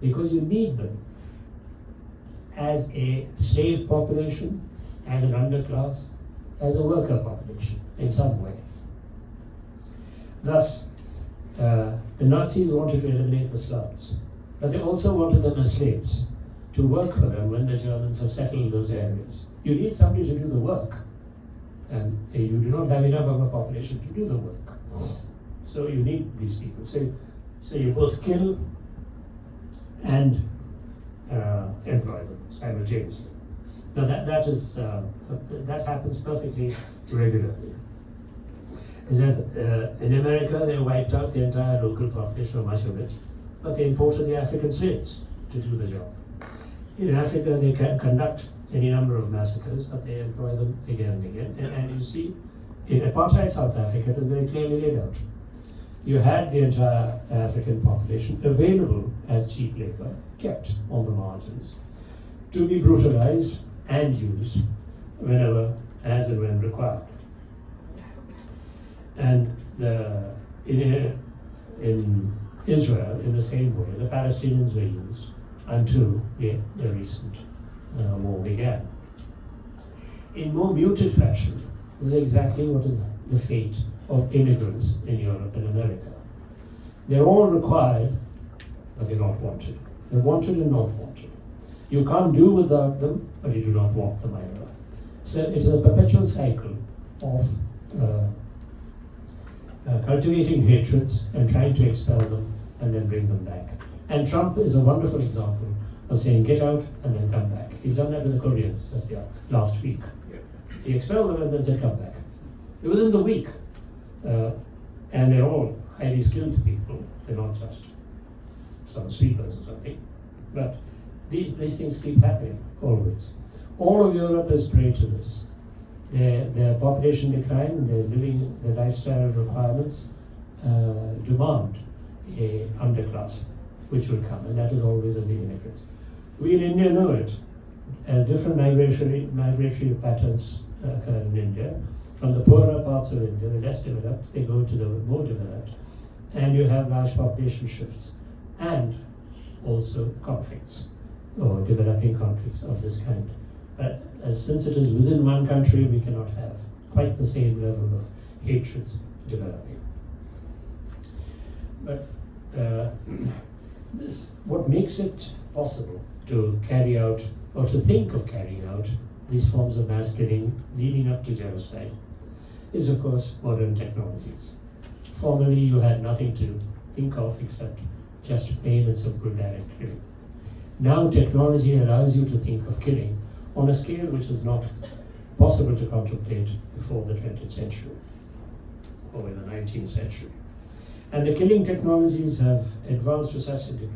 because you need them as a slave population, as an underclass, as a worker population in some way. Thus, the Nazis wanted to eliminate the Slavs, but they also wanted them as slaves to work for them when the Germans have settled those areas. You need somebody to do the work, and you do not have enough of a population to do the work. So you need these people. So you both kill and employ them simultaneously. Now that happens perfectly regularly. As in America, they wiped out the entire local population, or much of it, but they imported the African slaves to do the job. In Africa, they can conduct any number of massacres, but they employ them again and again. And you see, in apartheid South Africa, it is very clearly laid out. You had the entire African population available as cheap labor, kept on the margins, to be brutalized and used whenever, as and when required. And in Israel, in the same way, the Palestinians were used until the recent war began. In more muted fashion, this is exactly what is the fate of immigrants in Europe and America. They're all required, but they're not wanted. They're wanted and not wanted. You can't do without them, but you do not want them either. So it's a perpetual cycle of cultivating hatreds and trying to expel them and then bring them back. And Trump is a wonderful example of saying get out and then come back. He's done that with the Koreans just the last week. He expelled them and then said come back. Within the week, and they're all highly skilled people. They're not just some sweepers or something. But these things keep happening always. All of Europe is prey to this. Their population decline, their lifestyle requirements demand a underclass, which will come, and that is always as the immigrants. We in India know it, as different migratory patterns occur in India. From the poorer parts of India, the less developed, they go to the more developed, and you have large population shifts, and also conflicts, or developing conflicts of this kind. Since it is within one country, we cannot have quite the same level of hatreds developing. But what makes it possible to carry out, or to think of carrying out, these forms of mass killing leading up to genocide is, of course, modern technologies. Formerly, you had nothing to think of except just plain and simple direct killing. Now, technology allows you to think of killing on a scale which is not possible to contemplate before the 20th century or in the 19th century. And the killing technologies have advanced to such a degree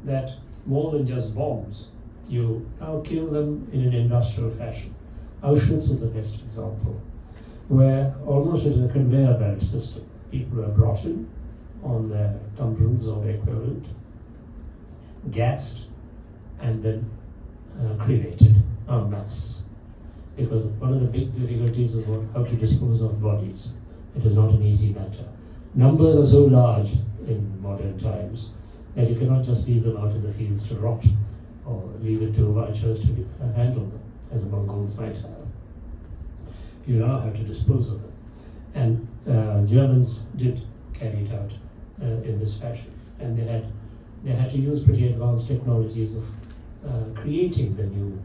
that more than just bombs, you now kill them in an industrial fashion. Auschwitz is the best example, where almost as a conveyor belt system, people are brought in on their tumbrils or their equivalent, gassed, and then cremated en masse. Because one of the big difficulties is how to dispose of bodies. It is not an easy matter. Numbers are so large in modern times that you cannot just leave them out in the fields to rot or leave it to vultures to handle them, as the Mongols might have. You now have to dispose of them. And Germans did carry it out in this fashion. And they had to use pretty advanced technologies of creating the new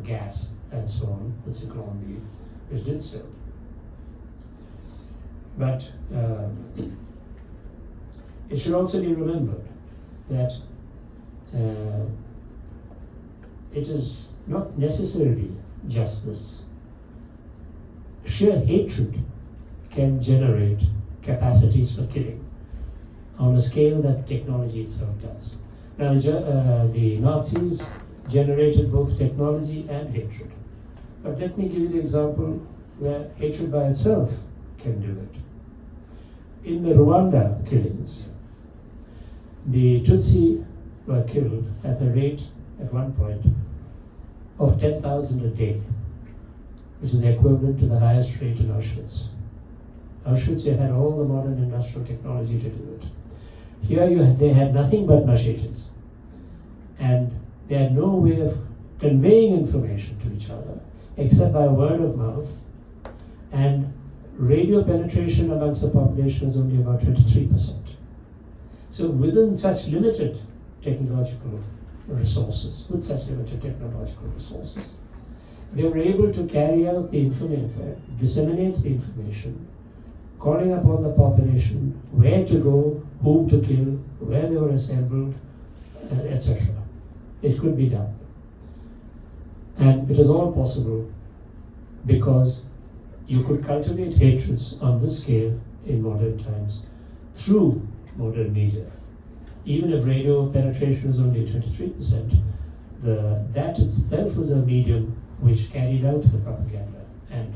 gas and so on, the cyclone, which did so. But it should also be remembered that it is not necessarily just this. Sheer hatred can generate capacities for killing on a scale that technology itself does. Now, the Nazis generated both technology and hatred. But let me give you the example where hatred by itself can do it. In the Rwanda killings, the Tutsi were killed at the rate, at one point, of 10,000 a day, which is equivalent to the highest rate in Auschwitz. Auschwitz, you had all the modern industrial technology to do it. Here they had nothing but machetes, and they had no way of conveying information to each other except by word of mouth, and radio penetration amongst the population was only about 23%. So within such limited technological resources, they were able to carry out the information, disseminate the information, calling upon the population where to go, whom to kill, where they were assembled, etc. It could be done. And it is all possible because you could cultivate hatreds on this scale in modern times through modern media. Even if radio penetration is only 23%, that itself was a medium which carried out the propaganda and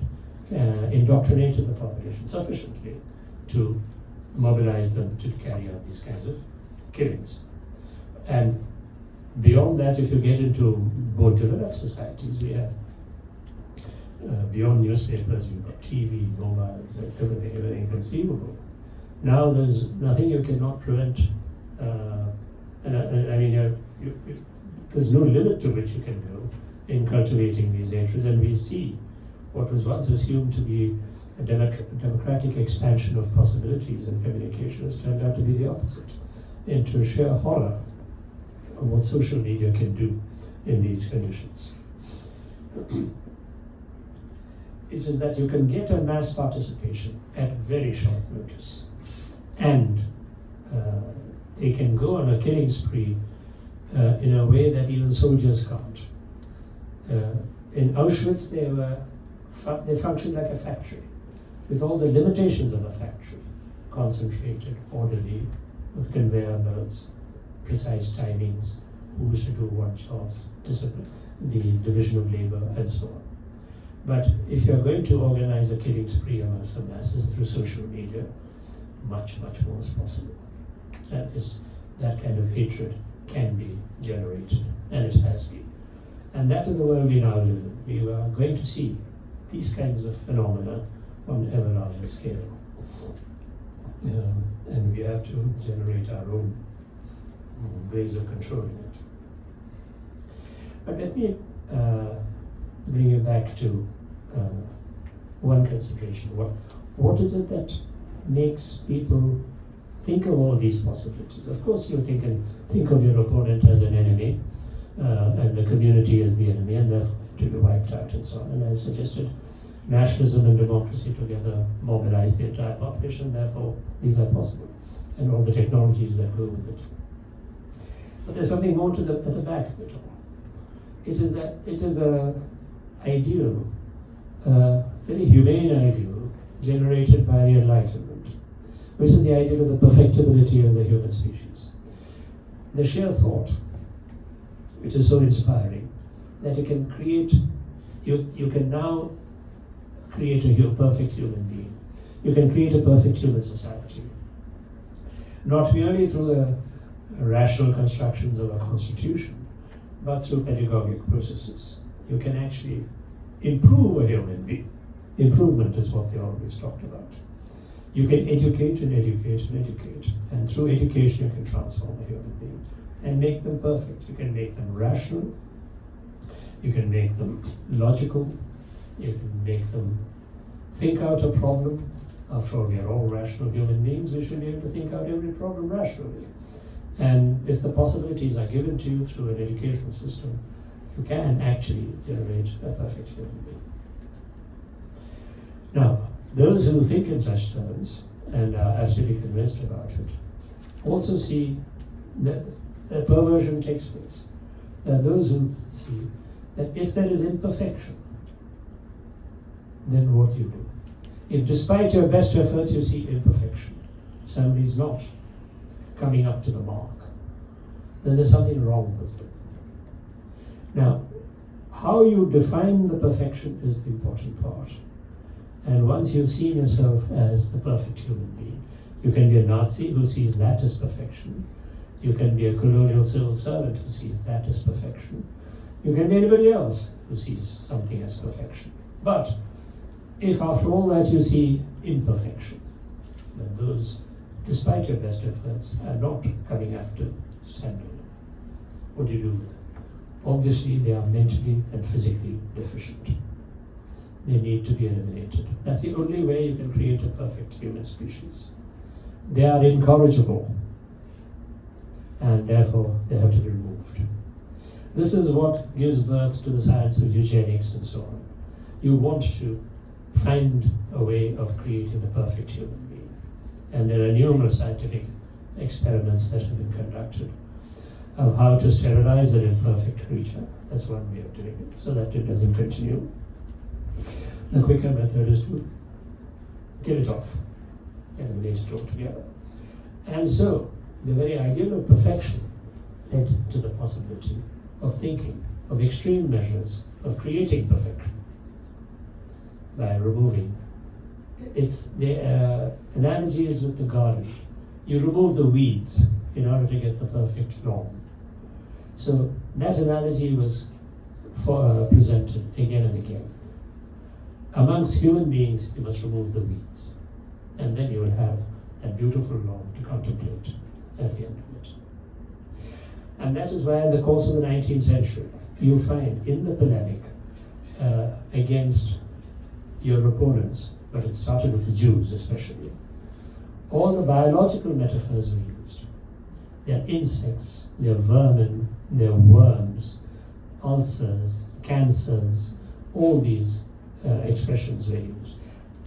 indoctrinated the population sufficiently to mobilize them to carry out these kinds of killings. And beyond that, if you get into more developed societies, we have beyond newspapers, you've got TV, mobiles, everything conceivable. Now there's nothing you cannot prevent, there's no limit to which you can go in cultivating these hatreds, and we see what was once assumed to be a democratic expansion of possibilities in communication has turned out to be the opposite, into sheer horror of what social media can do in these conditions. It is that you can get a mass participation at very short notice, and they can go on a killing spree in a way that even soldiers can't. In Auschwitz, they functioned like a factory, with all the limitations of a factory: concentrated, orderly, with conveyor belts, precise timings, who was to do what jobs, discipline, the division of labor, and so on. But if you're going to organize a killing spree amongst the masses through social media, much, much more is possible. That kind of hatred can be generated, and it has been. And that is the world we now live in. We are going to see these kinds of phenomena on an ever larger scale. And we have to generate our own ways of controlling it. But let me bring you back to one consideration. What is it that makes people think of all these possibilities? Of course, you think of your opponent as an enemy, and the community as the enemy, and therefore to be wiped out and so on. And I've suggested nationalism and democracy together mobilize the entire population, therefore these are possible, and all the technologies that go with it. But there's something more at the back of it all. It is an ideal, very humane ideal, generated by the Enlightenment, which is the ideal of the perfectibility of the human species. The sheer thought, which is so inspiring, that you can create, you can now create a perfect human being. You can create a perfect human society. Not merely through the rational constructions of a constitution, but through pedagogic processes. You can actually improve a human being. Improvement is what they always talked about. You can educate and educate and educate, and through education you can transform a human being and make them perfect. You can make them rational, you can make them logical, you can make them think out a problem. After all, we are all rational human beings. We should be able to think out every problem rationally. And if the possibilities are given to you through an educational system, you can actually generate a perfect human being. Now, those who think in such terms and are absolutely convinced about it also see that a perversion takes place. There are those who see that if there is imperfection, then what do you do? If despite your best efforts you see imperfection, somebody's not coming up to the mark, then there's something wrong with them. Now, how you define the perfection is the important part. And once you've seen yourself as the perfect human being, you can be a Nazi who sees that as perfection. You can be a colonial civil servant who sees that as perfection. You can be anybody else who sees something as perfection. But if after all that you see imperfection, then those, despite your best efforts, are not coming up to standard. What do you do with them? Obviously, they are mentally and physically deficient. They need to be eliminated. That's the only way you can create a perfect human species. They are incorrigible, and therefore they have to be removed. This is what gives birth to the science of eugenics and so on. You want to find a way of creating a perfect human being. And there are numerous scientific experiments that have been conducted of how to sterilize an imperfect creature. That's one way of doing it, so that it doesn't continue. The quicker method is to kill it off, eliminate it altogether. And so, the very ideal of perfection led to the possibility of thinking of extreme measures of creating perfection by removing. It's the analogy is with the garden. You remove the weeds in order to get the perfect norm. So that analogy was presented again and again. Amongst human beings, you must remove the weeds, and then you will have that beautiful norm to contemplate at the end of it. And that is why in the course of the 19th century, you find in the polemic against your opponents, but it started with the Jews especially, all the biological metaphors were used. They're insects, they're vermin, they're worms, ulcers, cancers, all these expressions were used.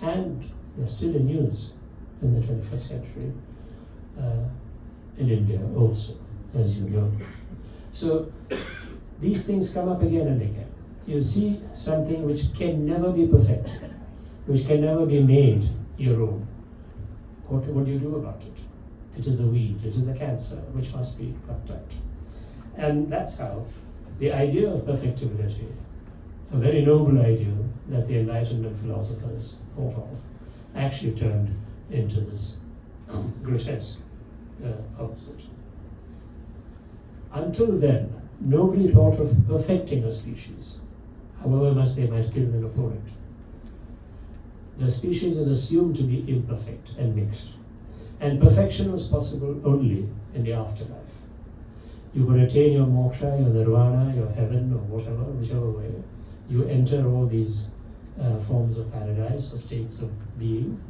And they're still in use in the 21st century, in India also, as you know. So these things come up again and again. You see something which can never be perfected, which can never be made your own. What do you do about it? It is a weed, it is a cancer, which must be plucked out. And that's how the idea of perfectibility, a very noble ideal that the Enlightenment philosophers thought of, actually turned into this grotesque opposite. Until then, nobody thought of perfecting a species, however much they might kill an opponent. The species is assumed to be imperfect and mixed. And perfection was possible only in the afterlife. You could attain your moksha, your nirvana, your heaven, or whatever, whichever way. You enter all these forms of paradise or states of being.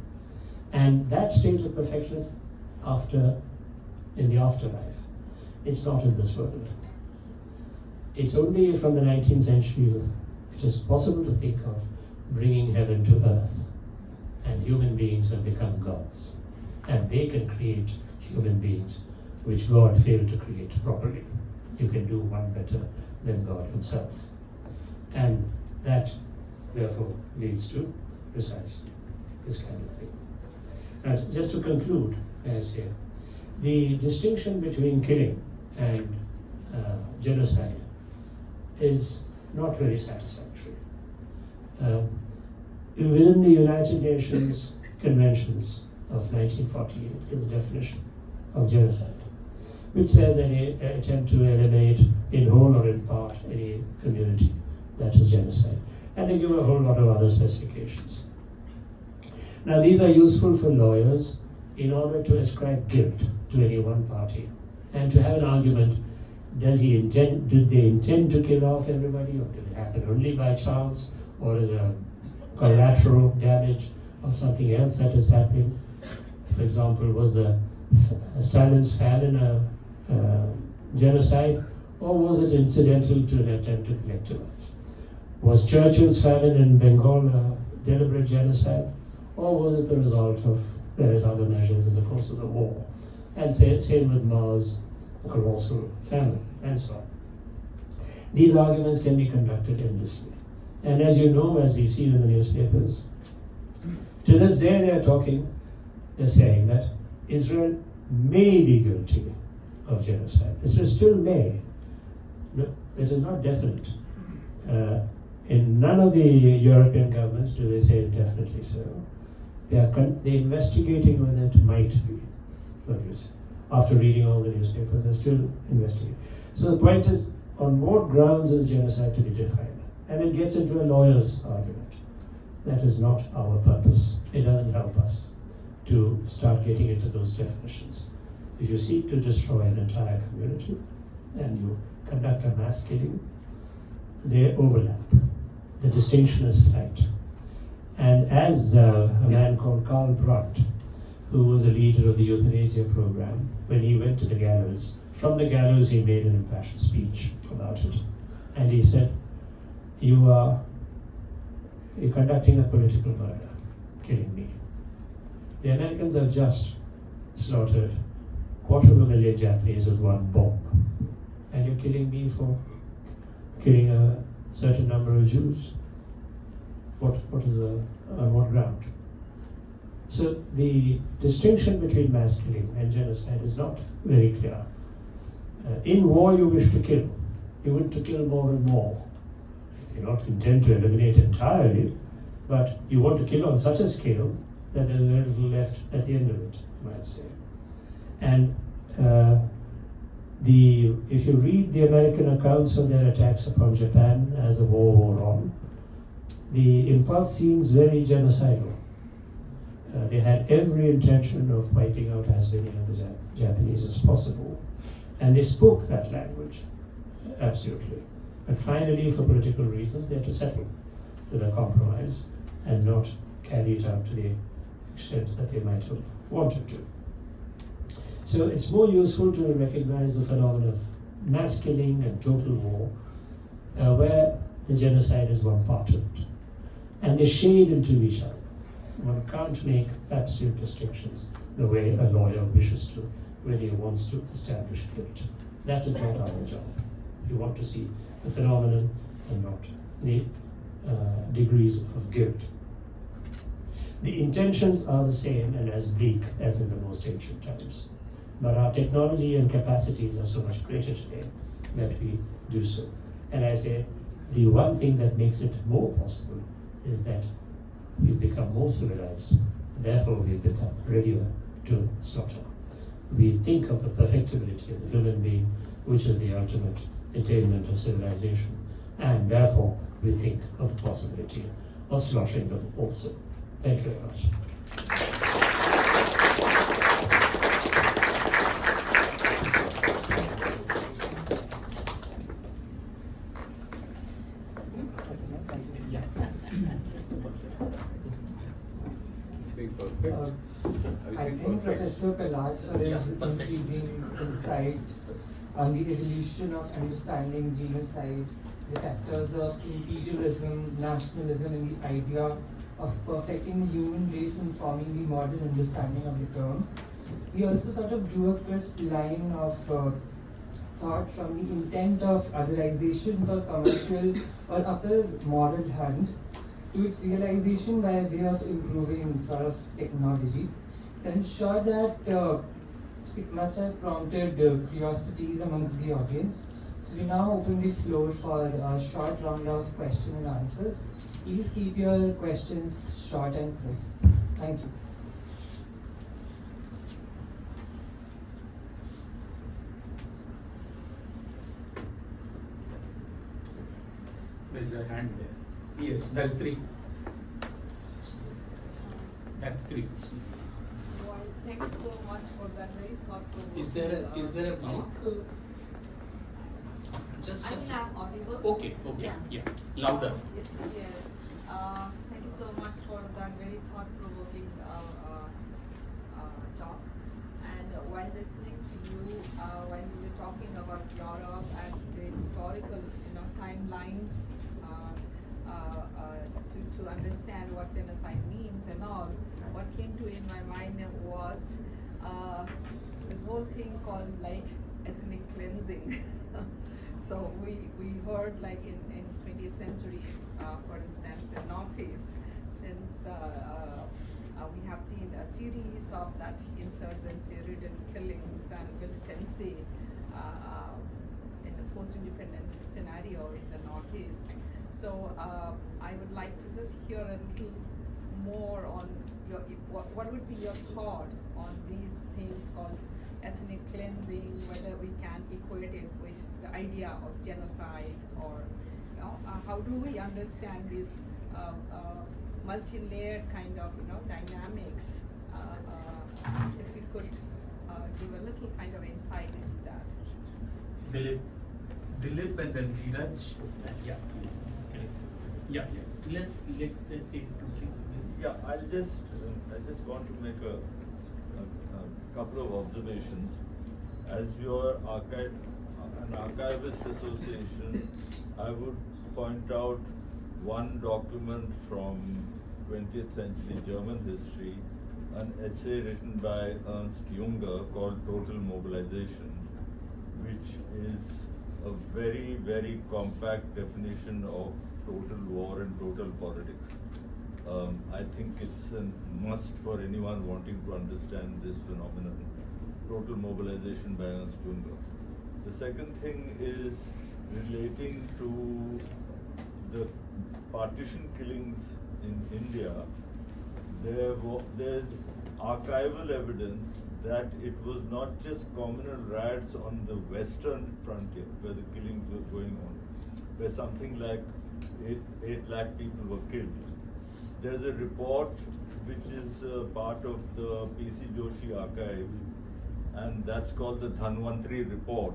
And that state of perfection is in the afterlife. It's not in this world. It's only from the 19th century it is possible to think of bringing heaven to earth. And human beings have become gods. And they can create human beings which God failed to create properly. You can do one better than God himself. And that, therefore, leads to precisely this kind of thing. Now, just to conclude, I say, the distinction between killing and genocide is not very satisfactory. Within the United Nations Conventions of 1948 is a definition of genocide, which says any attempt to eliminate in whole or in part any community, that is genocide. And they give a whole lot of other specifications. Now these are useful for lawyers in order to ascribe guilt to any one party and to have an argument, did they intend to kill off everybody, or did it happen only by chance, or is a collateral damage of something else that is happening? For example, was Stalin's famine a genocide, or was it incidental to an attempt to collectivize? Was Churchill's famine in Bengal a deliberate genocide, or was it the result of various other measures in the course of the war? And same with Mao's colossal famine, and so on. These arguments can be conducted endlessly. And as you know, as we've seen in the newspapers, to this day they're saying that Israel may be guilty of genocide. Israel still may. No, it is not definite. In none of the European governments do they say definitely so. They're investigating whether it might be. After reading all the newspapers, they're still investigating. So the point is, on what grounds is genocide to be defined? And it gets into a lawyer's argument. That is not our purpose. It doesn't help us to start getting into those definitions. If you seek to destroy an entire community and you conduct a mass killing, they overlap. The distinction is slight. And as a man called Karl Brandt, who was a leader of the euthanasia program, when he went to the gallows, from the gallows he made an impassioned speech about it. And he said, you're conducting a political murder, killing me. The Americans have just slaughtered 250,000 Japanese with one bomb. And you're killing me for killing a certain number of Jews. On what ground? So the distinction between mass killing and genocide is not very clear. In war you wish to kill. You want to kill more and more. You do not intend to eliminate entirely, but you want to kill on such a scale that there is very little left at the end of it, you might say. And if you read the American accounts of their attacks upon Japan as the war wore on, the impulse seems very genocidal. They had every intention of wiping out as many of the Japanese as possible. And they spoke that language, absolutely. But finally, for political reasons, they had to settle with a compromise and not carry it out to the extent that they might have wanted to. So it's more useful to recognize the phenomenon of mass killing and total war where the genocide is one part of it. And they shade into each other. One can't make absolute distinctions the way a lawyer wishes to when he wants to establish guilt. That is not our job. We want to see the phenomenon and not the degrees of guilt. The intentions are the same and as bleak as in the most ancient times. But our technology and capacities are so much greater today that we do so. And I say, the one thing that makes it more possible is that we've become more civilized, therefore we've become readier to slaughter. We think of the perfectibility of the human being, which is the ultimate attainment of civilization, and therefore we think of the possibility of slaughtering them also. Thank you very much. I think Professor Palat is intriguing insight on the evolution of understanding genocide, the factors of imperialism, nationalism, and the idea of perfecting the human race and forming the modern understanding of the term. He also sort of drew a crisp line of thought from the intent of otherization for commercial or upper moral hand to its realization by way of improving sort of technology. So I'm sure that it must have prompted curiosities amongst the audience. So we now open the floor for a short round of question and answers. Please keep your questions short and crisp. Thank you. There's a hand there. Yes, that three. That three. Well, thank you so much for that very thoughtful. Is there a mic? Just. I mean, I'm audible. Okay. Yeah. Louder. Yes. Thank you so much for that very thought-provoking talk. And while listening to you, when you were talking about Europe and the historical, timelines, to understand what genocide means and all, what came to in my mind was this whole thing called like ethnic cleansing. So we heard like in 20th century, for instance, the Northeast, since we have seen a series of that insurgency, ridden killings and militancy in the post-independent scenario in the Northeast. So I would like to just hear a little more on what would be your thought on these things called ethnic cleansing, whether we can equate it with the idea of genocide, or how do we understand this multi-layered kind of dynamics? If we could give a little kind of insight into that. Dilip and then Dheeraj. Yeah. Let's take 2 3. Yeah, I just want to make a couple of observations. As your an archivist association, I would point out one document from 20th century German history, an essay written by Ernst Junger called Total Mobilization, which is a very, very compact definition of total war and total politics. I think it's a must for anyone wanting to understand this phenomenon. Total mobilization by Ernst Junger. The second thing is relating to the partition killings in India. There's archival evidence that it was not just communal riots on the western frontier where the killings were going on, where something like 8 lakh people were killed. There's a report which is part of the P.C. Joshi archive, and that's called the Dhanvantri report.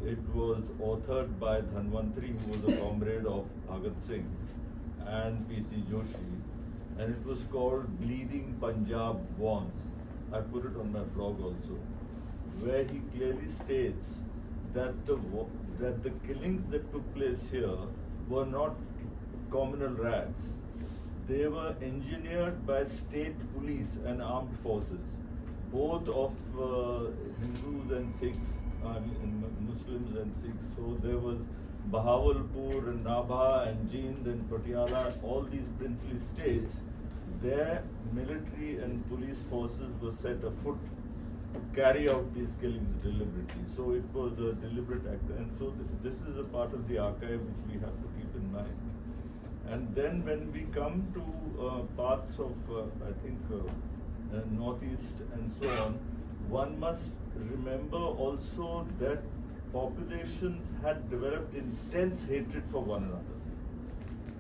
It was authored by Dhanvantri, who was a comrade of Bhagat Singh, and P.C. Joshi, and it was called Bleeding Punjab Wants. I put it on my blog also, where he clearly states that the killings that took place here were not communal raids. They were engineered by state police and armed forces, both of Hindus and Sikhs, and Muslims and Sikhs. So there was Bahawalpur and Nabha and Jind and Patiala, all these princely states. Their military and police forces were set afoot to carry out these killings deliberately. So it was a deliberate act, and so this is a part of the archive which we have to keep in mind. And then when we come to parts of, I think, Northeast and so on, one must remember also that populations had developed intense hatred for one another.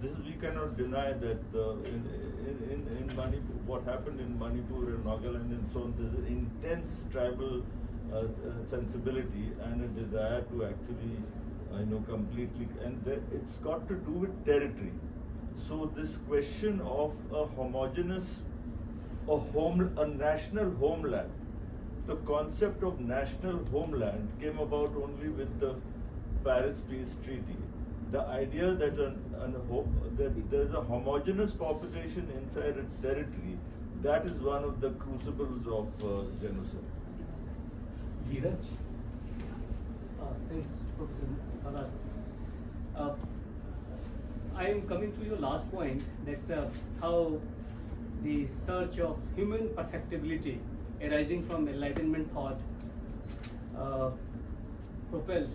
This we cannot deny that in Manipur, what happened in Manipur and Nagaland and so on, there's an intense tribal sensibility and a desire to actually, completely, and it's got to do with territory. So this question of a homogeneous, a national homeland, the concept of national homeland came about only with the Paris Peace Treaty. The idea that that there's a homogeneous population inside a territory, that is one of the crucibles of genocide. Dheeraj? Thanks, Professor Palat. I am coming to your last point. That's how the search of human perfectibility arising from Enlightenment thought propelled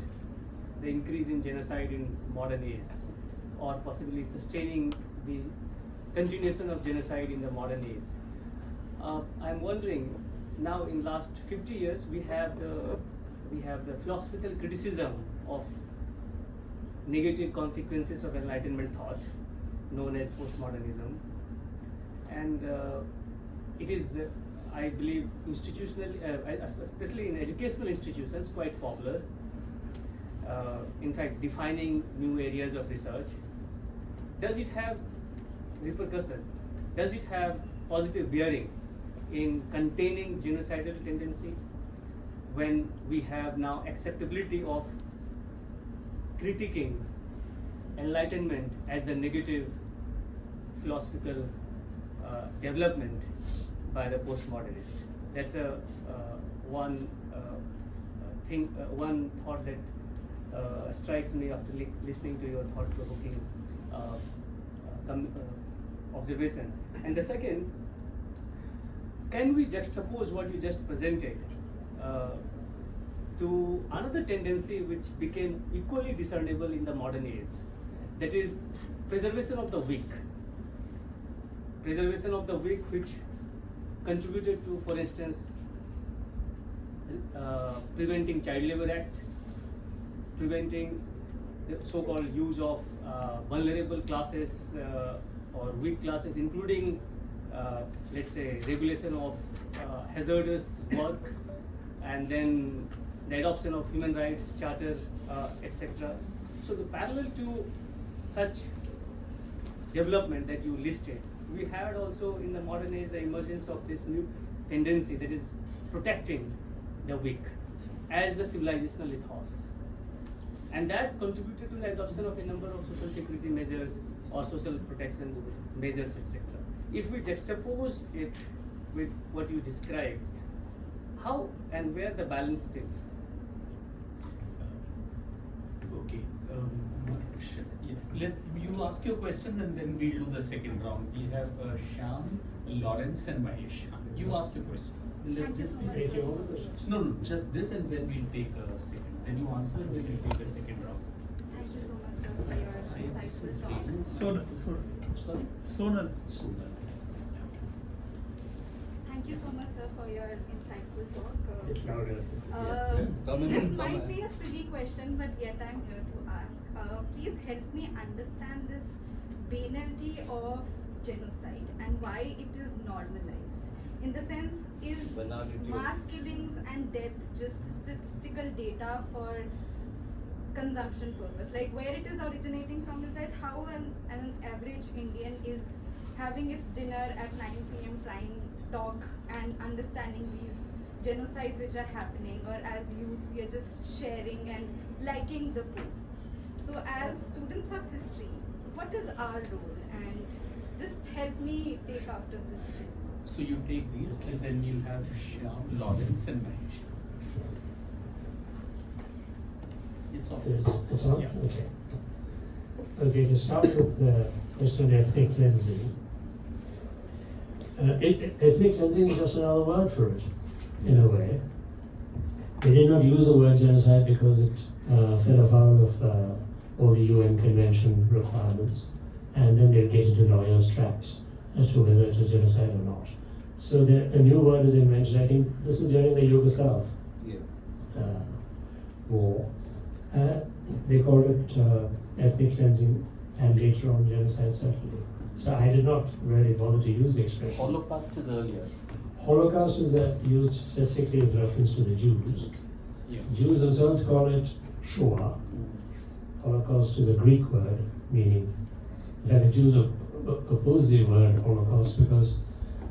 the increase in genocide in modern age, or possibly sustaining the continuation of genocide in the modern age. I'm wondering, now in last 50 years we have the philosophical criticism of negative consequences of Enlightenment thought, known as postmodernism, and it is, I believe, institutionally, especially in educational institutions, quite popular. In fact, defining new areas of research. Does it have repercussion? Does it have positive bearing in containing genocidal tendency when we have now acceptability of critiquing Enlightenment as the negative philosophical development by the postmodernist? That's one thought that strikes me after listening to your thought-provoking observation. And the second, can we juxtapose what you just presented to another tendency which became equally discernible in the modern age, that is preservation of the weak. Preservation of the weak, which contributed to, for instance, preventing Child Labor Act, preventing the so-called use of vulnerable classes or weak classes, including, let's say, regulation of hazardous work, and then the adoption of human rights charter, etc. So the parallel to such development that you listed, we had also in the modern age the emergence of this new tendency, that is protecting the weak as the civilizational ethos. And that contributed to the adoption of a number of social security measures or social protection measures, etc. If we juxtapose it with what you described, how and where the balance sits? Okay. Let you ask your question and then we'll do the second round. We have Shyam, Lawrence, and Mahesh. You ask your question. Let this be taking all the questions. No, just this, and then we'll take a second. Then you answer, and then we'll take a second round. Thank you so much, sir, for your insightful talk. Sorry? Sonal. Thank you so much, sir, for your insightful talk. It's louder. This might be a silly question, but yet I'm here to ask. Please help me understand this banality of genocide and why it is normalized. In the sense, is mass killings and death just statistical data for consumption purpose? Like, where it is originating from is that how an average Indian is having its dinner at 9 p.m. trying to talk and understanding these genocides which are happening, or as youth we are just sharing and liking the posts. So as students of history, what is our role? And just help me take out of this thing. So you take these and then you'll have Shyam, Lawrence and Mahesh. It's all. It's on? Yeah. Okay. Okay, to start with the question of ethnic cleansing. Ethnic cleansing is just another word for it, in a way. They did not use the word genocide because it fell afoul of all the UN Convention requirements, and then they'll get into lawyers' traps as to whether it is genocide or not. So a new word is invented. I think this is during the Yugoslav war. They called it ethnic cleansing, and later on genocide certainly. So I did not really bother to use the expression. Holocaust is earlier. Holocaust is used specifically with reference to the Jews. Yeah. Jews themselves call it Shoah. Holocaust is a Greek word meaning, in fact, the Jews oppose the word Holocaust because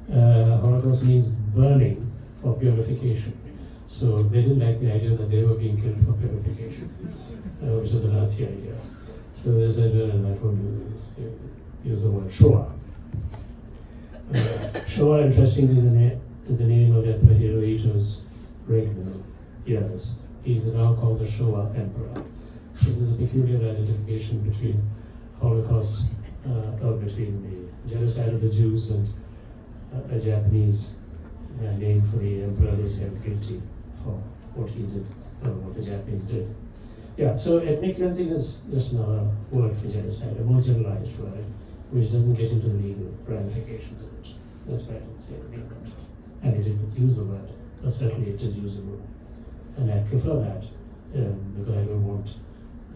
Holocaust means burning for purification. So they didn't like the idea that they were being killed for purification, which was the Nazi idea. So they said, no, that won't do this. Use the word Shoah. Shoah, interestingly, is the name of Emperor Hirohito's regnal years. He's now called the Showa Emperor. So there's a peculiar identification between Holocaust, or between the genocide of the Jews and a Japanese name for the emperor who's held guilty for what he did, or what the Japanese did. Yeah, so ethnic cleansing is just another word for genocide, a more generalized word, which doesn't get into the legal ramifications of it. That's why I didn't say anything about it. And it didn't use the word, but certainly it is usable. And I prefer that because I don't want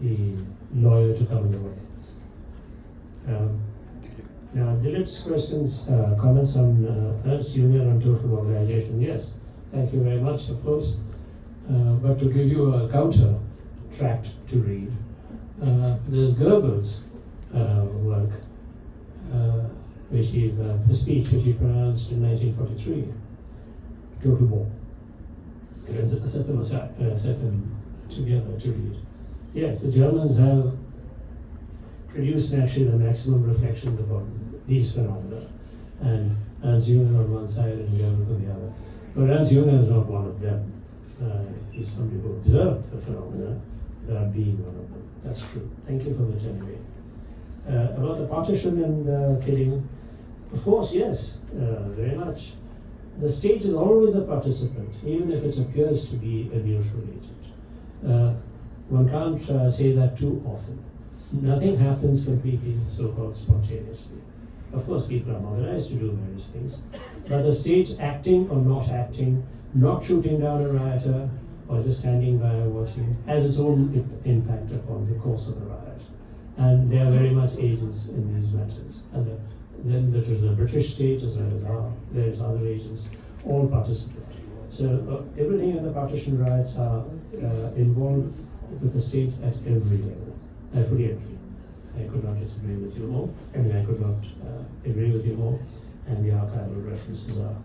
the lawyer to come in the way. Now, Dilip's questions, comments on Ernst Jr. on total mobilization. Yes, thank you very much, of course. But to give you a counter tract to read, there's Goebbels' work, his speech which he pronounced in 1943, Total War. And set them together to read. Yes, the Germans have produced naturally the maximum reflections about these phenomena, and Ernst Jünger on one side and Goebbels on the other. But Ernst Jünger is not one of them. He's somebody who observed the phenomena without being one of them. That's true. Thank you for that anyway. About the partition and the killing, of course, yes, very much. The state is always a participant, even if it appears to be a neutral agent. One can't say that too often. Nothing happens completely so-called spontaneously. Of course, people are mobilized to do various things, but the state acting or not acting, not shooting down a rioter or just standing by watching, has its own impact upon the course of the riot. And they are very much agents in these matters. And then there is the British state as well as various other agents, all participate. So everything in the partition riots are involved with the state at every level. I fully agree. I could not disagree with you more. I could not agree with you more. And the archival references are,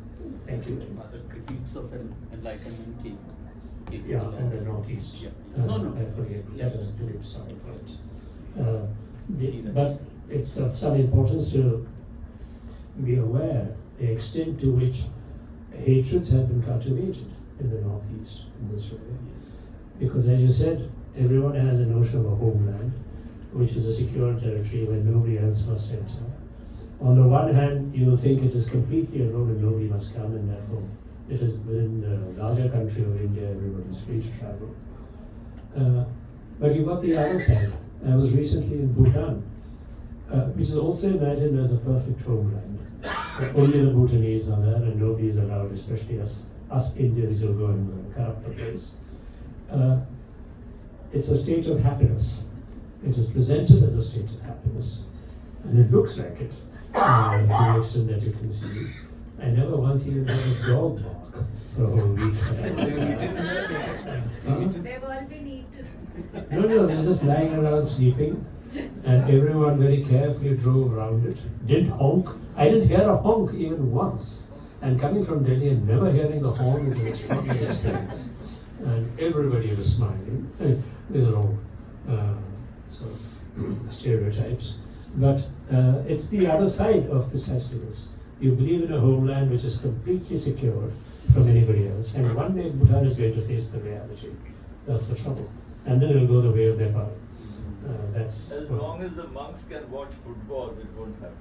thank you very much. The critiques of enlightenment came. Yeah, and the Northeast. Yeah. No, I forget. Yeah. Sorry, right. But it's of some importance to be aware the extent to which hatreds have been cultivated in the Northeast in this way. Because as you said, everyone has a notion of a homeland, which is a secure territory where nobody else must enter. On the one hand, you think it is completely alone and nobody must come, and therefore it is within the larger country of India, everybody is free to travel. But you've got the other side. I was recently in Bhutan, which is also imagined as a perfect homeland. Only the Bhutanese are there and nobody is allowed, especially us Indians who go and corrupt the place. It's a state of happiness. It is presented as a state of happiness, and it looks like it to the extent that you can see. I never once even heard a dog bark for a whole week. They've all been eaten. No, they're just lying around sleeping, and everyone very carefully drove around it. Didn't honk. I didn't hear a honk even once. And coming from Delhi and never hearing the horn is an extraordinary experience. And everybody was smiling. These are all sort of stereotypes. But it's the other side of precisely this. You believe in a homeland which is completely secure from anybody else, and one day Bhutan is going to face the reality. That's the trouble. And then it'll go the way of Nepal. That's As long as the monks can watch football, it won't happen.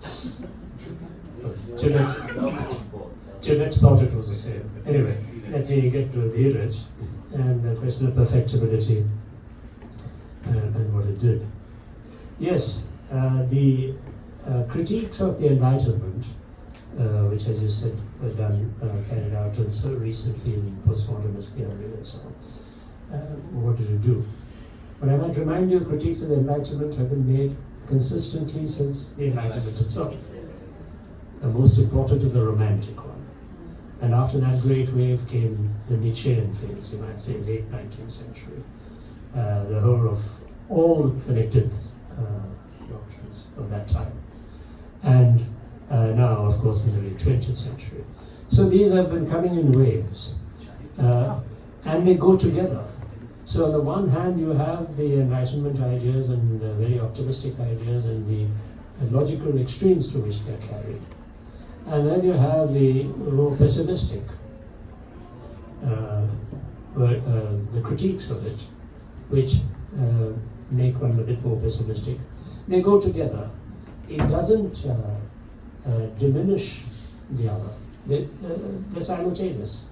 Love football. Tibet thought it was the same. Anyway, let me get to Dheeraj and the question of perfectibility and what it did. Yes, the critiques of the Enlightenment, which, as you said, were done, carried out so recently in postmodernist theory and so on. What did it do? But I might remind you, critiques of the Enlightenment have been made consistently since the Enlightenment itself. The most important is the Romantic one. And after that great wave came the Nietzschean phase, you might say late 19th century. The whole of all connected doctrines of that time. And now, of course, in the late 20th century. So these have been coming in waves. And they go together. So on the one hand, you have the Enlightenment ideas and the very optimistic ideas and the logical extremes to which they're carried. And then you have the more pessimistic, the critiques of it, which make one a bit more pessimistic. They go together. It doesn't diminish the other. They're simultaneous.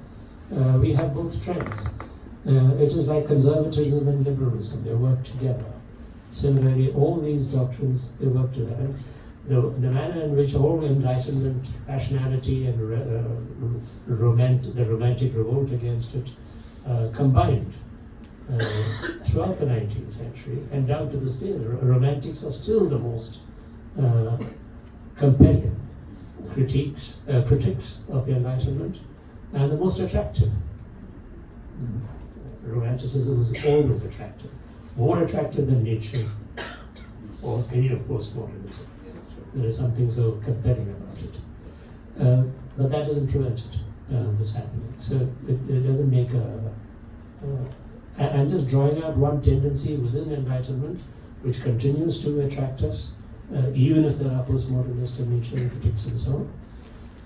We have both trends. It is like conservatism and liberalism. They work together. Similarly, all these doctrines, they work together. The manner in which all Enlightenment, rationality, and the romantic revolt against it combined throughout the 19th century and down to this day, the Romantics are still the most compelling critics of the Enlightenment and the most attractive. Romanticism was always attractive, more attractive than Nietzsche or any of postmodernism. There is something so compelling about it. But that doesn't prevent this happening. So it doesn't make I'm just drawing out one tendency within Enlightenment which continues to attract us, even if there are postmodernist and Nietzschean critics and so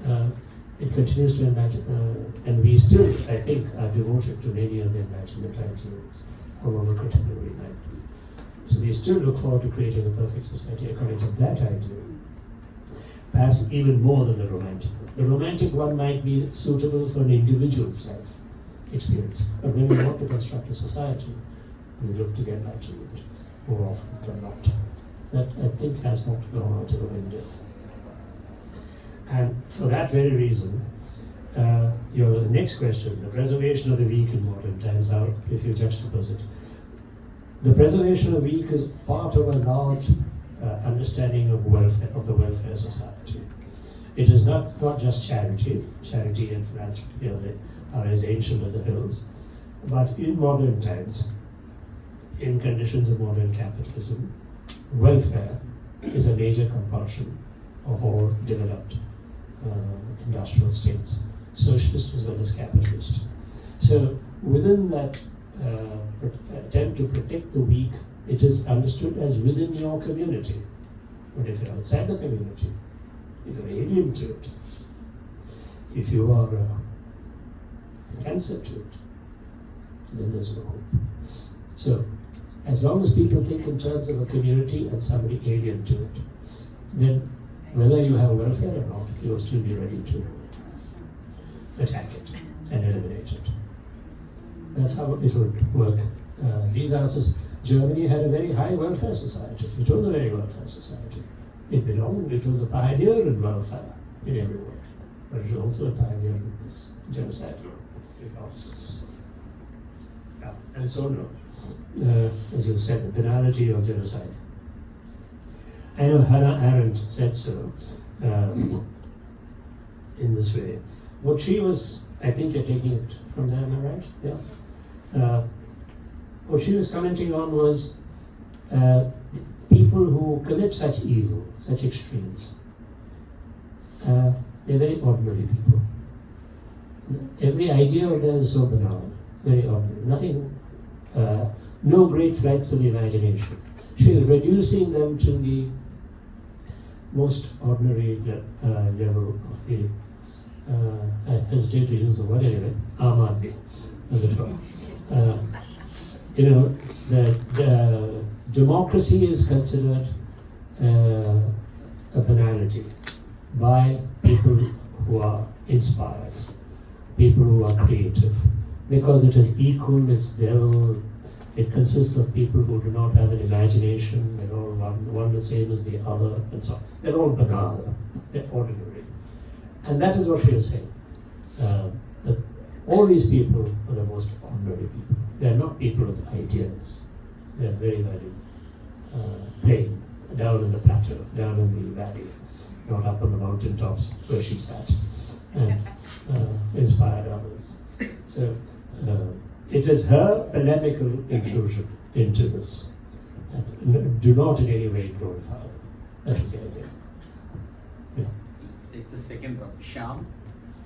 on. It continues to enlighten, and we still, I think, are devoted to many of the Enlightenment ideals, however critical we might be. So we still look forward to creating a perfect society according to that ideal. Perhaps even more than the Romantic one. The Romantic one might be suitable for an individual's life experience, but when we want to construct a society, we look to the Enlightenment more often than not. That, I think, has not gone out of the window. And for that very reason, your next question, the preservation of the weak in modern times, now if you juxtapose it, the preservation of the weak is part of a large understanding of welfare, of the welfare society. It is not just charity and philanthropy are as ancient as the hills, but in modern times, in conditions of modern capitalism, welfare is a major compulsion of all developed industrial states, socialist as well as capitalist. So within that attempt to protect the weak, it is understood as within your community. But if you're outside the community, if you're alien to it, if you are cancer to it, then there's no hope. So as long as people think in terms of a community and somebody alien to it, then whether you have welfare or not, you will still be ready to attack it and eliminate it. That's how it would work. Germany had a very high welfare society. It was a very welfare society. It was a pioneer in welfare in every way, but it was also a pioneer in this genocide process. Yeah. And so no, as you said, the penalty of genocide. I know Hannah Arendt said so in this way. What she was, I think you're taking it from there, am I right? Yeah. What she was commenting on was people who commit such evil, such extremes. They're very ordinary people. Every idea of theirs is so banal, very ordinary. Nothing, no great flights of the imagination. She is reducing them to the most ordinary level of the, I hesitate to use the word anyway, Aam as it were. The democracy is considered a banality by people who are inspired, people who are creative, because it is equal, it's level, it consists of people who do not have an imagination, they're all one the same as the other, and so on. They're all banal, they're ordinary. And that is what she was saying. That all these people are the most ordinary people. They're not people with ideas. They're very, very plain, down in the plateau, down in the valley, not up on the mountain tops where she sat, and inspired others. So it is her polemical intrusion into this. And do not in any way glorify them. That is the idea. Yeah. Let's take the second round. Shyam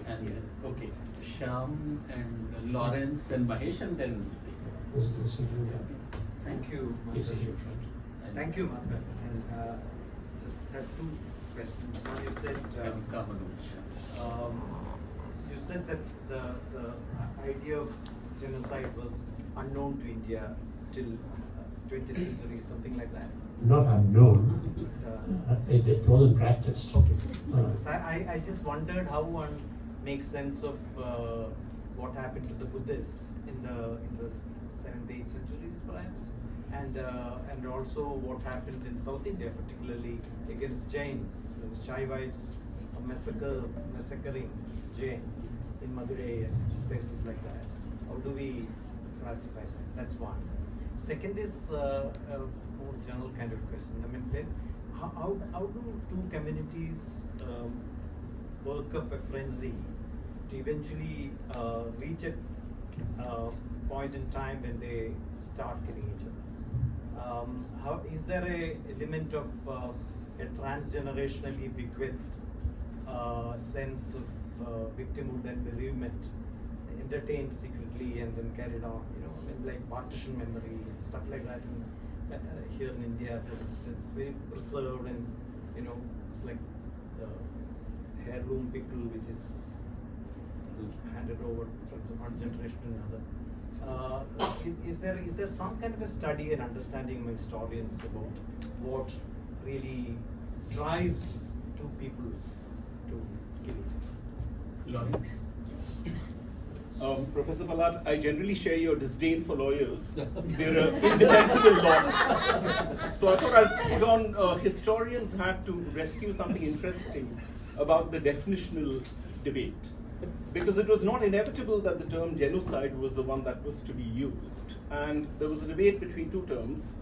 and okay. Shyam and Lawrence and Mahesh, and then Thank you, Yes, Madhavan. your friend. Thank you, Madhavan. And just have two questions. One, you said you said that the idea of genocide was unknown to India till 20th century, something like that. Not unknown. It wasn't practiced. So I just wondered how one makes sense of what happened to the Buddhists in the 7th, 8th centuries, perhaps, and also what happened in South India, particularly against Jains, the Shaivites massacring Jains in Madurai and places like that. How do we classify that? That's one. Second is a more general kind of question. I mean, how do two communities work up a frenzy to eventually reach a point in time when they start killing each other? How is there a element of a transgenerationally bequeathed sense of victimhood and bereavement, entertained secretly and then carried on? Like partition memory and stuff like that. Here in India, for instance, very preserved, and it's like the heirloom pickle which is handed over from one generation to another. Is there some kind of a study and understanding among historians about what really drives two peoples to kill each other? Lawrence. Professor Palat, I generally share your disdain for lawyers. They're an indefensible lot. So I thought I'd put on historians had to rescue something interesting about the definitional debate. Because it was not inevitable that the term genocide was the one that was to be used. And there was a debate between two terms,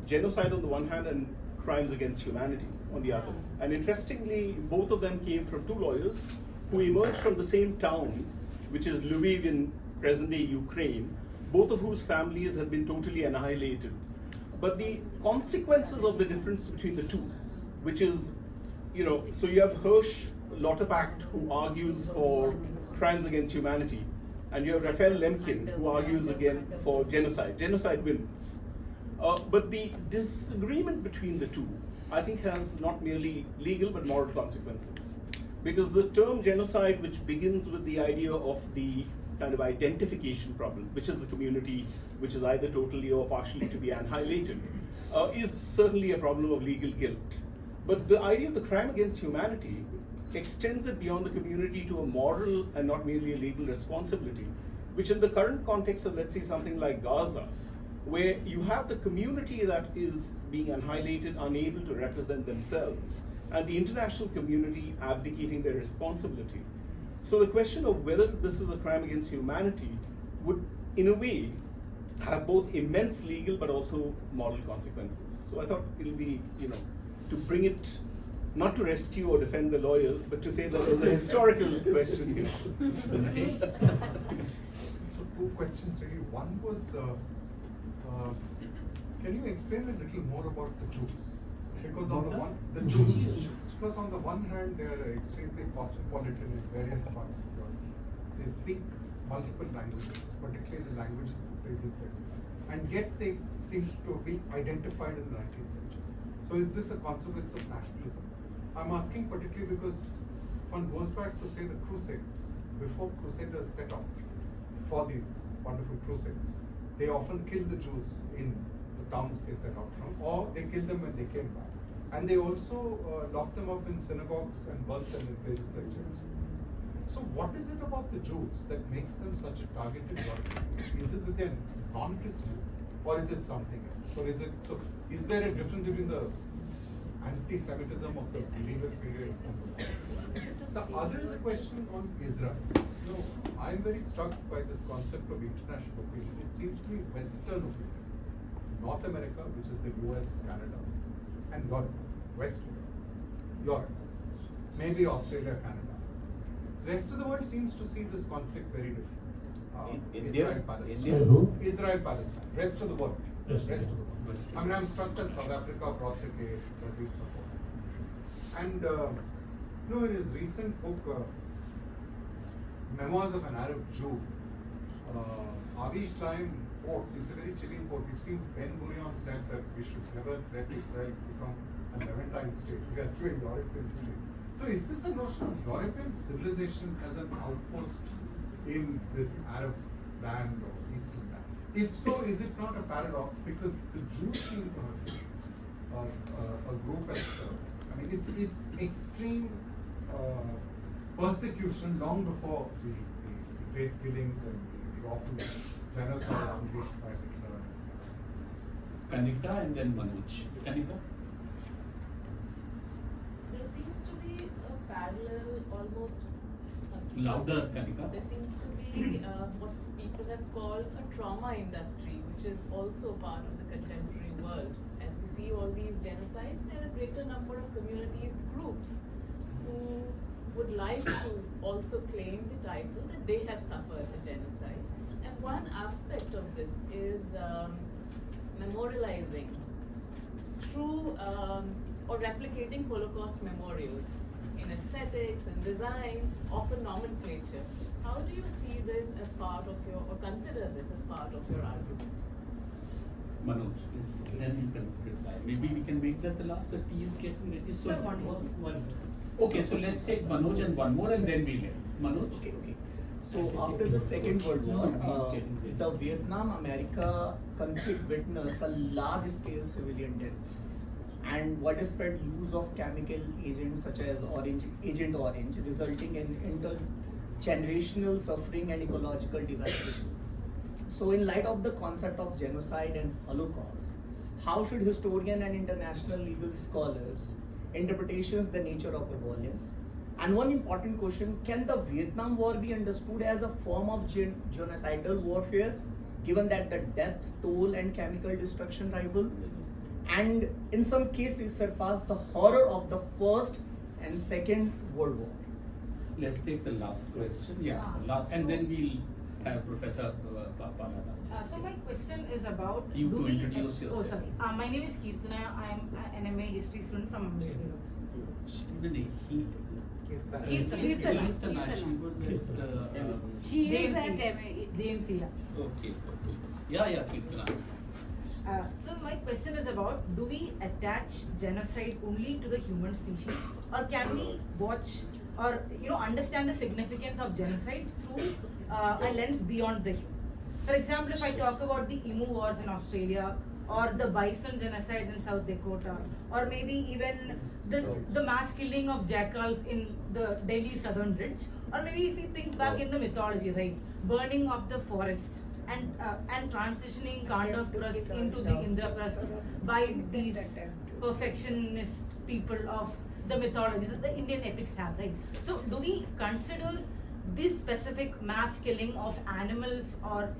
genocide on the one hand and crimes against humanity on the other. And interestingly, both of them came from two lawyers who emerged from the same town, which is Lviv in present-day Ukraine, both of whose families had been totally annihilated. But the consequences of the difference between the two, which is, so you have Hirsch Lauterbach, who argues for crimes against humanity, and you have Raphael Lemkin, who argues again for genocide. Genocide wins. But the disagreement between the two, I think, has not merely legal but moral consequences. Because the term genocide, which begins with the idea of the kind of identification problem, which is the community which is either totally or partially to be annihilated, is certainly a problem of legal guilt. But the idea of the crime against humanity extends it beyond the community to a moral and not merely a legal responsibility, which in the current context of, let's say, something like Gaza, where you have the community that is being annihilated, unable to represent themselves, and the international community abdicating their responsibility. So the question of whether this is a crime against humanity would, in a way, have both immense legal but also moral consequences. So I thought it'll be, to bring it, not to rescue or defend the lawyers, but to say that there's a historical question here. So two questions really. One was, can you explain a little more about the Jews? Because on the Jews, because on the one hand they are extremely cosmopolitan in various parts of Europe, they speak multiple languages, particularly the languages of the places they live, and yet they seem to be identified in the 19th century. So is this a consequence of nationalism? I'm asking particularly because one goes back to say the Crusades. Before Crusaders set out for these wonderful crusades, they often killed the Jews in the towns they set out from, or they killed them when they came back. And they also locked them up in synagogues and burnt them in places like Jerusalem. So what is it about the Jews that makes them such a targeted target? Is it that they're non-Christian, or is it something else? Or is it, so is there a difference between the anti-Semitism of the medieval period and the modern? The other is a question on Israel. You know, I'm very struck by this concept of international opinion. It seems to be Western opinion. North America, which is the US, Canada, and Europe, West Europe, maybe Australia, Canada. The rest of the world seems to see this conflict very differently. Israel, Palestine. Israel, Palestine. Rest of the world. Rest of the world. I mean, I'm struck that South Africa brought the case, Brazil supported. And you know, in his recent book, Memoirs of an Arab Jew, Avi Schleim quotes, it's a very chilling quote. It seems Ben Gurion said that we should never let Israel become a Levantine state. It has to be a European state. So is this a notion of European civilization as an outpost in this Arab land or Eastern land? If so, is it not a paradox? Because the Jews seem to have a group as, I mean, it's extreme persecution long before the great killings and the awful genocide unleashed by Hitler. Kanika and then Manoj. Kanika? There seems to be a parallel, almost something. Louder, Kanika. There seems to be what people have called a trauma industry, which is also part of the contemporary world. As we see all these genocides, there are a greater number of communities, groups, who would like to also claim the title that they have suffered a genocide. And one aspect of this is memorializing through or replicating Holocaust memorials in aesthetics and designs, often nomenclature. How do you see this as part of your, or consider this as part of your argument? Manoj, then you can reply. Maybe we can make that the last. The tea is getting ready. So One more. Okay, so let's take Manoj and one more, and then we'll end. Manoj. Okay. So after the Second World War, the Vietnam-America conflict witnessed a large-scale civilian deaths and widespread use of chemical agents such as Agent Orange, resulting in intergenerational suffering and ecological devastation. So in light of the concept of genocide and Holocaust, how should historian and international legal scholars interpretations the nature of the violence? And one important question, can the Vietnam War be understood as a form of genocidal warfare, given that the death toll and chemical destruction rival, and in some cases surpass the horror of the First and Second World War? Let's take the last question. Yeah, and then we'll have Professor Palat. So my question is about you to introduce yourself. Oh, sorry. My name is Kirtana. I am an MA history student from American University. Kirtana. She was at She is at JMC. Okay. Yeah, Kirtana. So my question is about, do we attach genocide only to the human species, or can we watch or understand the significance of genocide through a lens beyond the human? For example, if I talk about the Emu Wars in Australia, or the Bison genocide in South Dakota, or maybe even the mass killing of jackals in the Delhi Southern Ridge, or maybe if you think back in the mythology, right, burning of the forest and transitioning Kandavprasth into the Indraprasth by these perfectionist people of the mythology that the Indian epics have, right? So do we consider this specific mass killing of animals or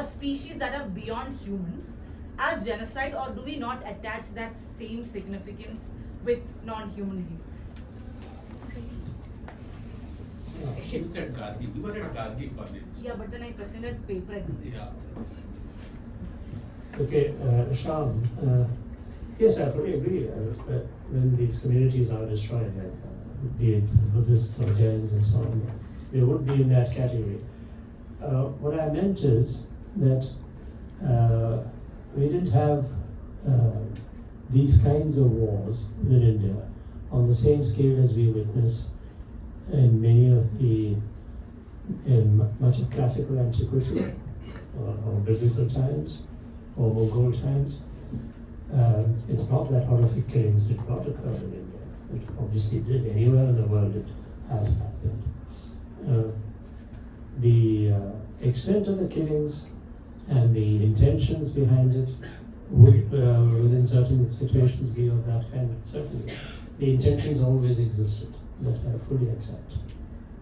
species that are beyond humans as genocide, or do we not attach that same significance with non-human beings? She was at Gargi. You were at Gargi College. Yeah, but then I presented paper at Yeah. Okay, Sham, yes, I fully agree. When these communities are destroyed, like, be it Buddhists or Jains and so on, they would be in that category. What I meant is that we didn't have these kinds of wars within India on the same scale as we witness in many of in much of classical antiquity, or biblical times, or Mughal times. It's not that horrific killings did not occur in India. It obviously did. Anywhere in the world it has happened. The extent of the killings and the intentions behind it would, within certain situations, be of that kind. Certainly, the intentions always existed, that I fully accept.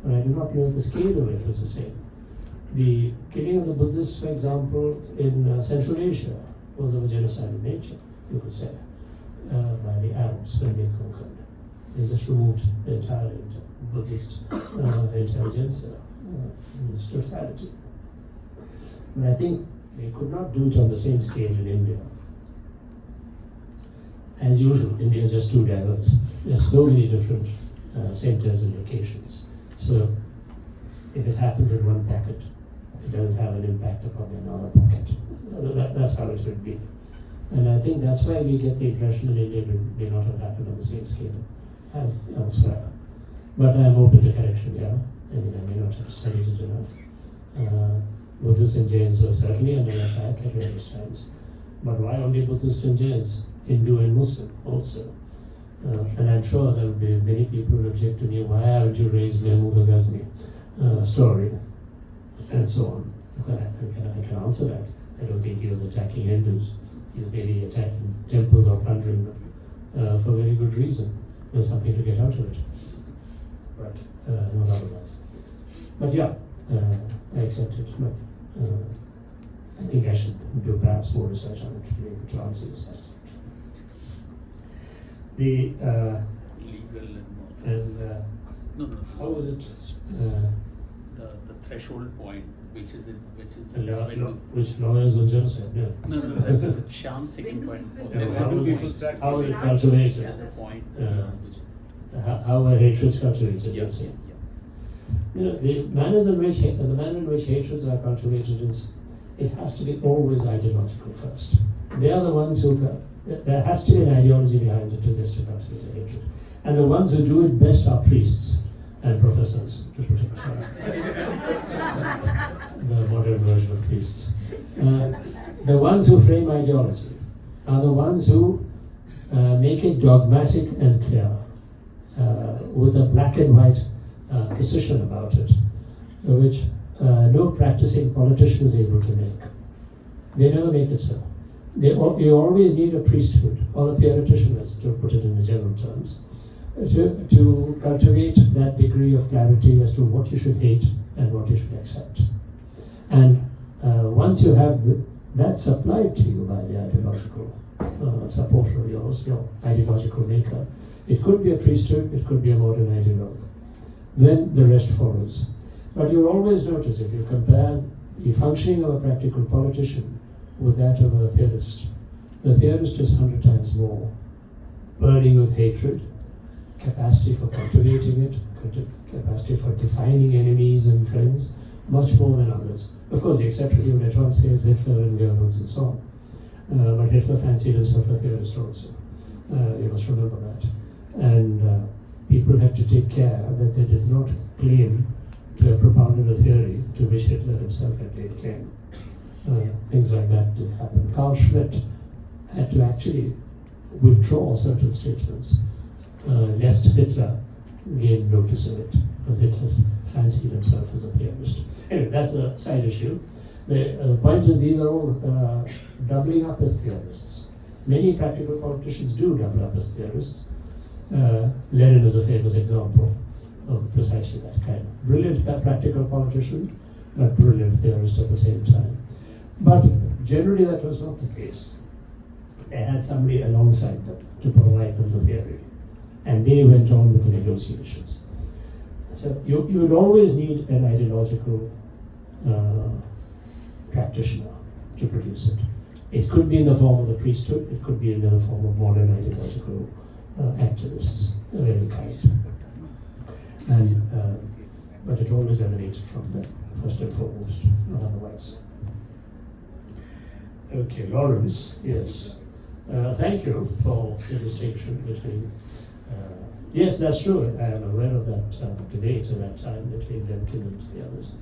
But I do not know if the scale of it was the same. The killing of the Buddhists, for example, in Central Asia was of a genocidal nature, you could say, by the Arabs when they conquered. They just removed the entire Buddhist intelligentsia in its totality. But I think they could not do it on the same scale in India. As usual, India is just too diverse. There's so many different centers and locations. So if it happens in one pocket, it doesn't have an impact upon another pocket. That's how it should be. And I think that's why we get the impression that India may not have happened on the same scale as elsewhere. But I'm open to correction here. I mean, I may not have studied it enough. Buddhists and Jains were certainly under attack at various times. But why only Buddhists and Jains? Hindu and Muslim also. And I'm sure there would be many people who object to me, why haven't you raised Mahmud al-Ghazni story? And so on. I can answer that. I don't think he was attacking Hindus. He was maybe attacking temples or plundering them for very good reason. There's something to get out of it. But not otherwise. But yeah, I accept it. But I think I should do perhaps more research on it to be able to answer this. The legal and no. How was it? The threshold point, which is which lawyers on genocide? Yeah. No. Shyam's second point. How was it cultivated? The point. How were hatreds cultivated? Yes. You know, the manner in which hatreds are cultivated is, it has to be always ideological first. They are the ones who, there has to be an ideology behind it to this to cultivate a hatred. And the ones who do it best are priests and professors, to put it the modern version of priests. The ones who frame ideology are the ones who make it dogmatic and clear, with a black and white precision about it, which no practicing politician is able to make. They never make it so. You always need a priesthood, or a theoretician, as to put it in the general terms, to cultivate that degree of clarity as to what you should hate and what you should accept. And once you have that supplied to you by the ideological supporter of yours, your ideological maker, it could be a priesthood, it could be a modern ideologue. Then the rest follows. But you'll always notice, if you compare the functioning of a practical politician with that of a theorist, the theorist is 100 times more burning with hatred, capacity for cultivating it, capacity for defining enemies and friends, much more than others. Of course, the exception you might once say is Hitler and Goebbels and so on. But Hitler fancied himself a theorist also. You must remember that. And people had to take care that they did not claim to have propounded a theory to which Hitler himself had laid claim. Things like that did happen. Carl Schmitt had to actually withdraw certain statements lest Hitler gave notice of it, because Hitler fancied himself as a theorist. Anyway, that's a side issue. The point is, these are all doubling up as theorists. Many practical politicians do double up as theorists. Lenin is a famous example of precisely that kind. Brilliant practical politician, but brilliant theorist at the same time. But generally that was not the case. They had somebody alongside them to provide them the theory. And they went on with the negotiations. So you would always need an ideological practitioner to produce it. It could be in the form of the priesthood, it could be in the form of modern ideological activists of any kind. And but it always emanated from them, first and foremost, not otherwise. Okay, Lawrence, yes. Thank you for the distinction between. Yes, that's true. I am aware of that debate at that time between Lemkin and the others.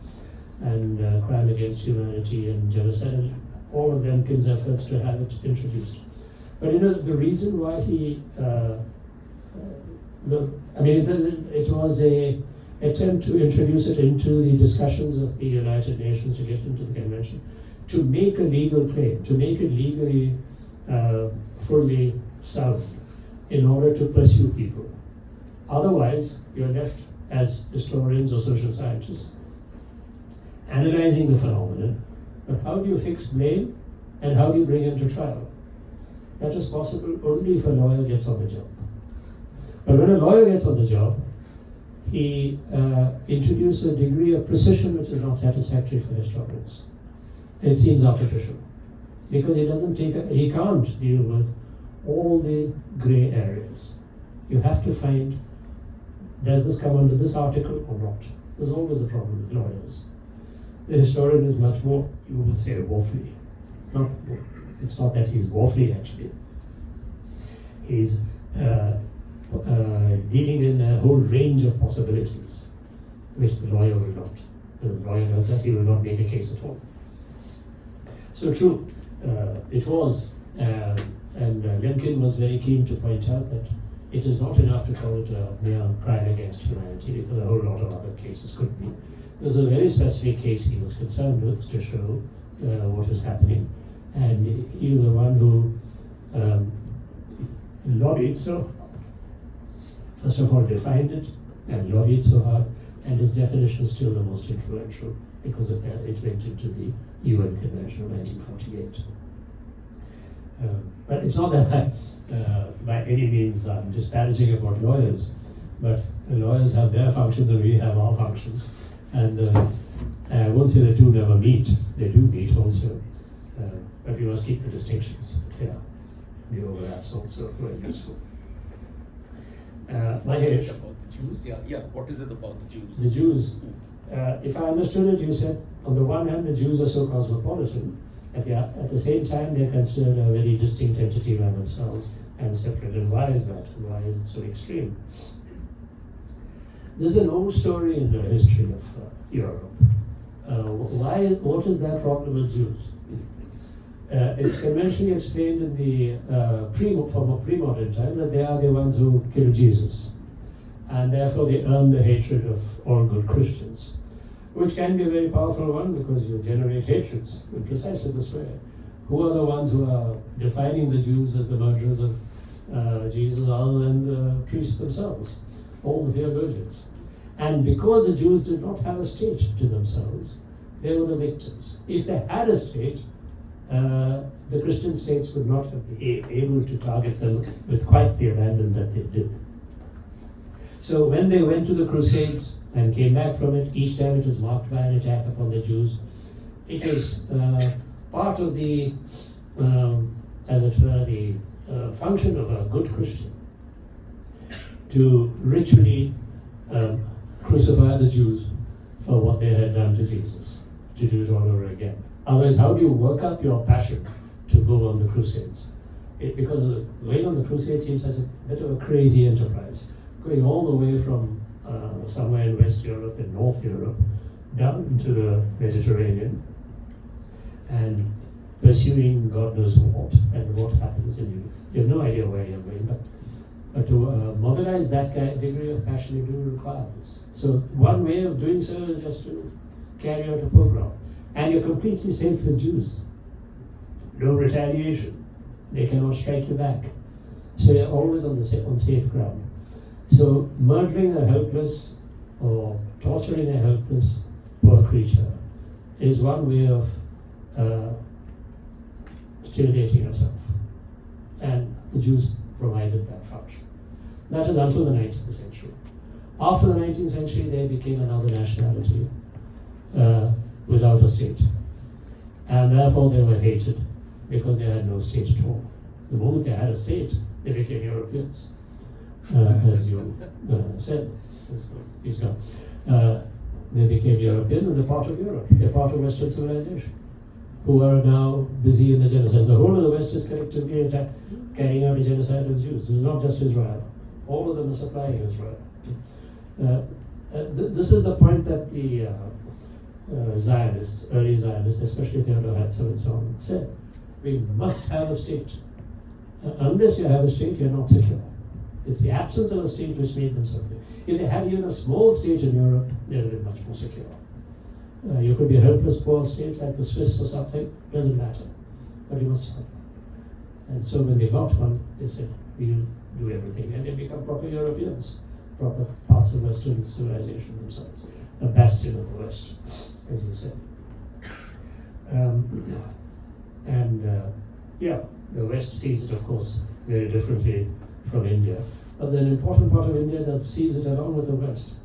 And crime against humanity and genocide, and all of Lemkin's efforts to have it introduced. But you know, the reason why he, it was a attempt to introduce it into the discussions of the United Nations, to get into the convention, to make a legal claim, to make it legally fully sound, in order to pursue people. Otherwise, you're left as historians or social scientists analyzing the phenomenon, but how do you fix blame and how do you bring him to trial? That is possible only if a lawyer gets on the job. But when a lawyer gets on the job, he introduces a degree of precision which is not satisfactory for historians. It seems artificial because he can't deal with all the gray areas. You have to find, does this come under this article or not? There's always a problem with lawyers. The historian is much more, you would say, waffly. It's not that he's waffly actually. He's dealing in a whole range of possibilities, which the lawyer will not. If the lawyer does that, he will not make a case at all. So true, it was, and Lemkin was very keen to point out that it is not enough to call it a mere crime against humanity, because a whole lot of other cases could be. There's a very specific case he was concerned with to show what is happening, and he was the one who lobbied so, first of all defined it and lobbied so hard, and his definition is still the most influential because it went into the UN Convention of 1948. But it's not that by any means I'm disparaging about lawyers, but the lawyers have their functions and we have our functions. And I won't say the two never meet, they do meet also. But we must keep the distinctions clear. The overlaps also very useful. What is it about the Jews? Yeah. What is it about the Jews? The Jews. If I understood it, you said on the one hand the Jews are so cosmopolitan, at the same time they're considered a very distinct entity by themselves and separate. And why is that? Why is it so extreme? This is an old story in the history of Europe. What is that problem with Jews? It's conventionally explained in the from pre-modern times that they are the ones who killed Jesus, and therefore they earn the hatred of all good Christians, which can be a very powerful one because you generate hatreds in precisely this way. Who are the ones who are defining the Jews as the murderers of Jesus other than the priests themselves, all the theologians? And because the Jews did not have a state to themselves, they were the victims. If they had a state, the Christian states would not have been able to target them with quite the abandon that they did. So when they went to the Crusades and came back from it, each time it was marked by an attack upon the Jews. It was part of the, as it were, the function of a good Christian to ritually crucify the Jews for what they had done to Jesus, to do it all over again. Otherwise, how do you work up your passion to go on the Crusades? Because going on the Crusades seems such a bit of a crazy enterprise, going all the way from somewhere in West Europe and North Europe down into the Mediterranean and pursuing God knows what and what happens in you. You have no idea where you're going, but to mobilize that degree of passion, you do require this. So one way of doing so is just to carry out a pogrom. And you're completely safe with Jews. No retaliation. They cannot strike you back. So you're always on safe ground. So murdering a helpless or torturing a helpless poor creature is one way of stimulating yourself. And the Jews provided that function. That is until the 19th century. After the 19th century, they became another nationality without a state. And therefore they were hated because they had no state at all. The moment they had a state, they became Europeans, as you said. He's gone. They became European and they're part of Europe. They're part of Western civilization, who are now busy in the genocide. The whole of the West is collectively carrying out a genocide of Jews. It's not just Israel. All of them are supplying Israel. This is the point that the Zionists, early Zionists, especially Theodor Herzl and so on, said. We must have a state. Unless you have a state, you're not secure. It's the absence of a state which made them secure. If they had even a small state in Europe, they would be much more secure. You could be a helpless poor state like the Swiss or something, doesn't matter. But you must have one. And so when they got one, they said, we'll do everything. And they become proper Europeans, proper parts of Western civilization themselves. A bastion of the West, as you said. The West sees it, of course, very differently from India. But an important part of India that sees it along with the West.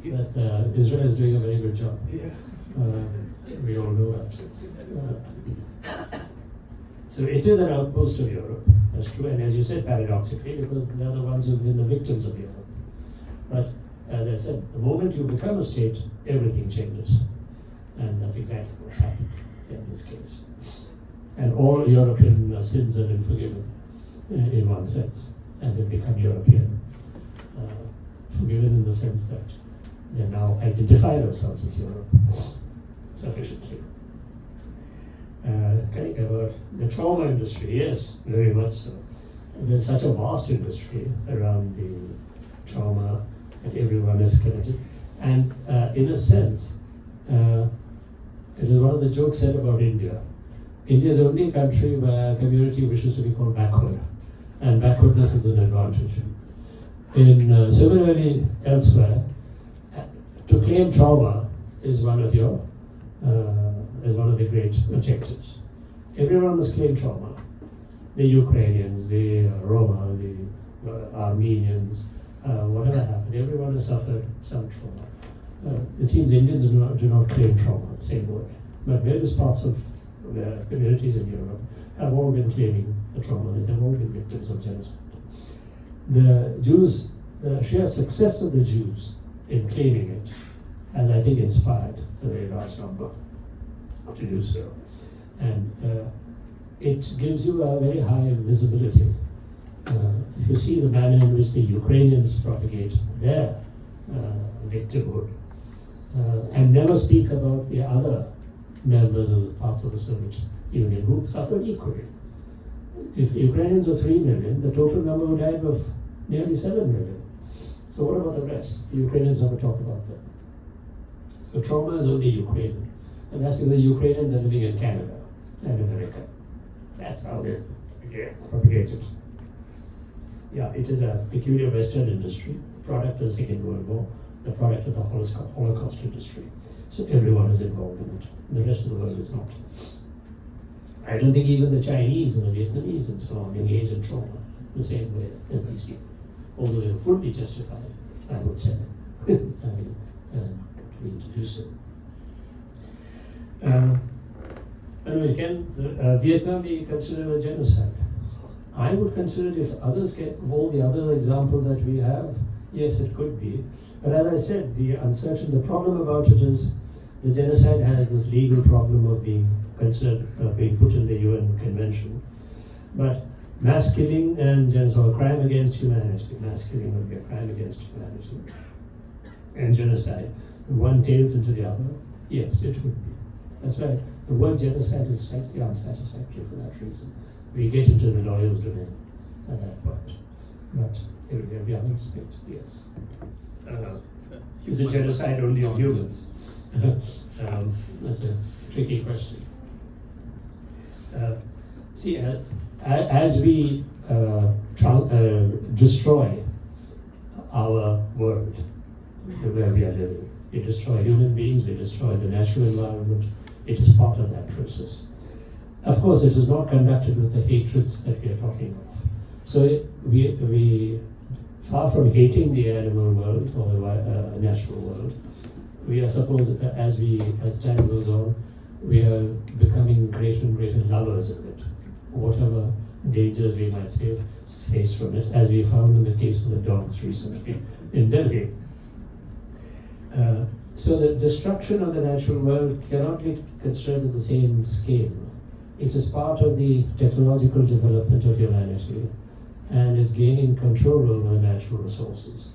That Israel is doing a very good job. We all know that. So it is an outpost of Europe, that's true, and as you said, paradoxically, because they're the ones who've been the victims of Europe. But as I said, the moment you become a state, everything changes. And that's exactly what's happened in this case. And all European sins have been forgiven in one sense, and they've become European. Forgiven in the sense that they now identify themselves with Europe sufficiently. About the trauma industry, yes, very much so. There's such a vast industry around the trauma that everyone is connected. And in a sense, it is one of the jokes said about India. India is the only country where a community wishes to be called backward, and backwardness is an advantage. Similarly, elsewhere, to claim trauma is one of the great objectives. Everyone must claim trauma. The Ukrainians, the Roma, the Armenians, whatever happened, everyone has suffered some trauma. It seems Indians do not claim trauma the same way, but various parts of the communities in Europe have all been claiming the trauma, that they've all been victims of genocide. The Jews, the sheer success of the Jews in claiming it has, I think, inspired a very large number to do so. And it gives you a very high visibility. If you see the manner in which the Ukrainians propagate their victimhood and never speak about the other members of the parts of the Soviet Union who suffered equally. If Ukrainians were 3 million, the total number who died was nearly 7 million. So what about the rest? The Ukrainians never talk about that. So trauma is only Ukrainian. And that's because the Ukrainians are living in Canada and America. That's how they propagate it. Yeah, it is a peculiar Western industry, the product of the Second World War, the product of the Holocaust industry. So everyone is involved in it. The rest of the world is not. I don't think even the Chinese and the Vietnamese and so on engage in trauma the same way as these people, although they're fully justified, I would say, to do so. And again, Vietnam being considered a genocide. I would consider it, if others get all the other examples that we have, yes, it could be. But as I said, the problem about it is the genocide has this legal problem of being considered, being put in the UN Convention. But mass killing and genocide, crime against humanity, mass killing would be a crime against humanity. And genocide, the one tails into the other, yes, it would be. That's why the word genocide is slightly unsatisfactory for that reason. We get into the lawyer's domain at that point. But every other aspect, yes. Is it genocide only of humans? That's a tricky question. As we destroy our world where we are living, we destroy human beings, we destroy the natural environment, it is part of that process. Of course, it is not conducted with the hatreds that we are talking of. So we far from hating the animal world or the natural world, we are supposed, as time goes on, we are becoming greater and greater lovers of it. Whatever dangers we might face from it, as we found in the case of the dogs recently in Delhi. So the destruction of the natural world cannot be considered at the same scale. It is part of the technological development of humanity and is gaining control over the natural resources.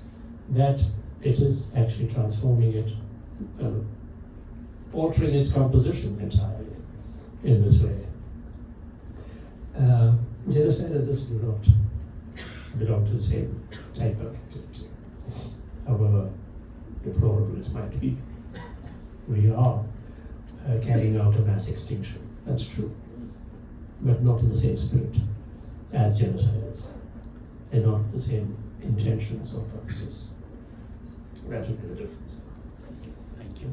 That it is actually transforming it, altering its composition entirely in this way. Genocide and this do not belong to the same type of activity, however deplorable it might be. We are carrying out a mass extinction, that's true, but not in the same spirit as genocide is, and not the same intentions or purposes. That would be the difference. Thank you.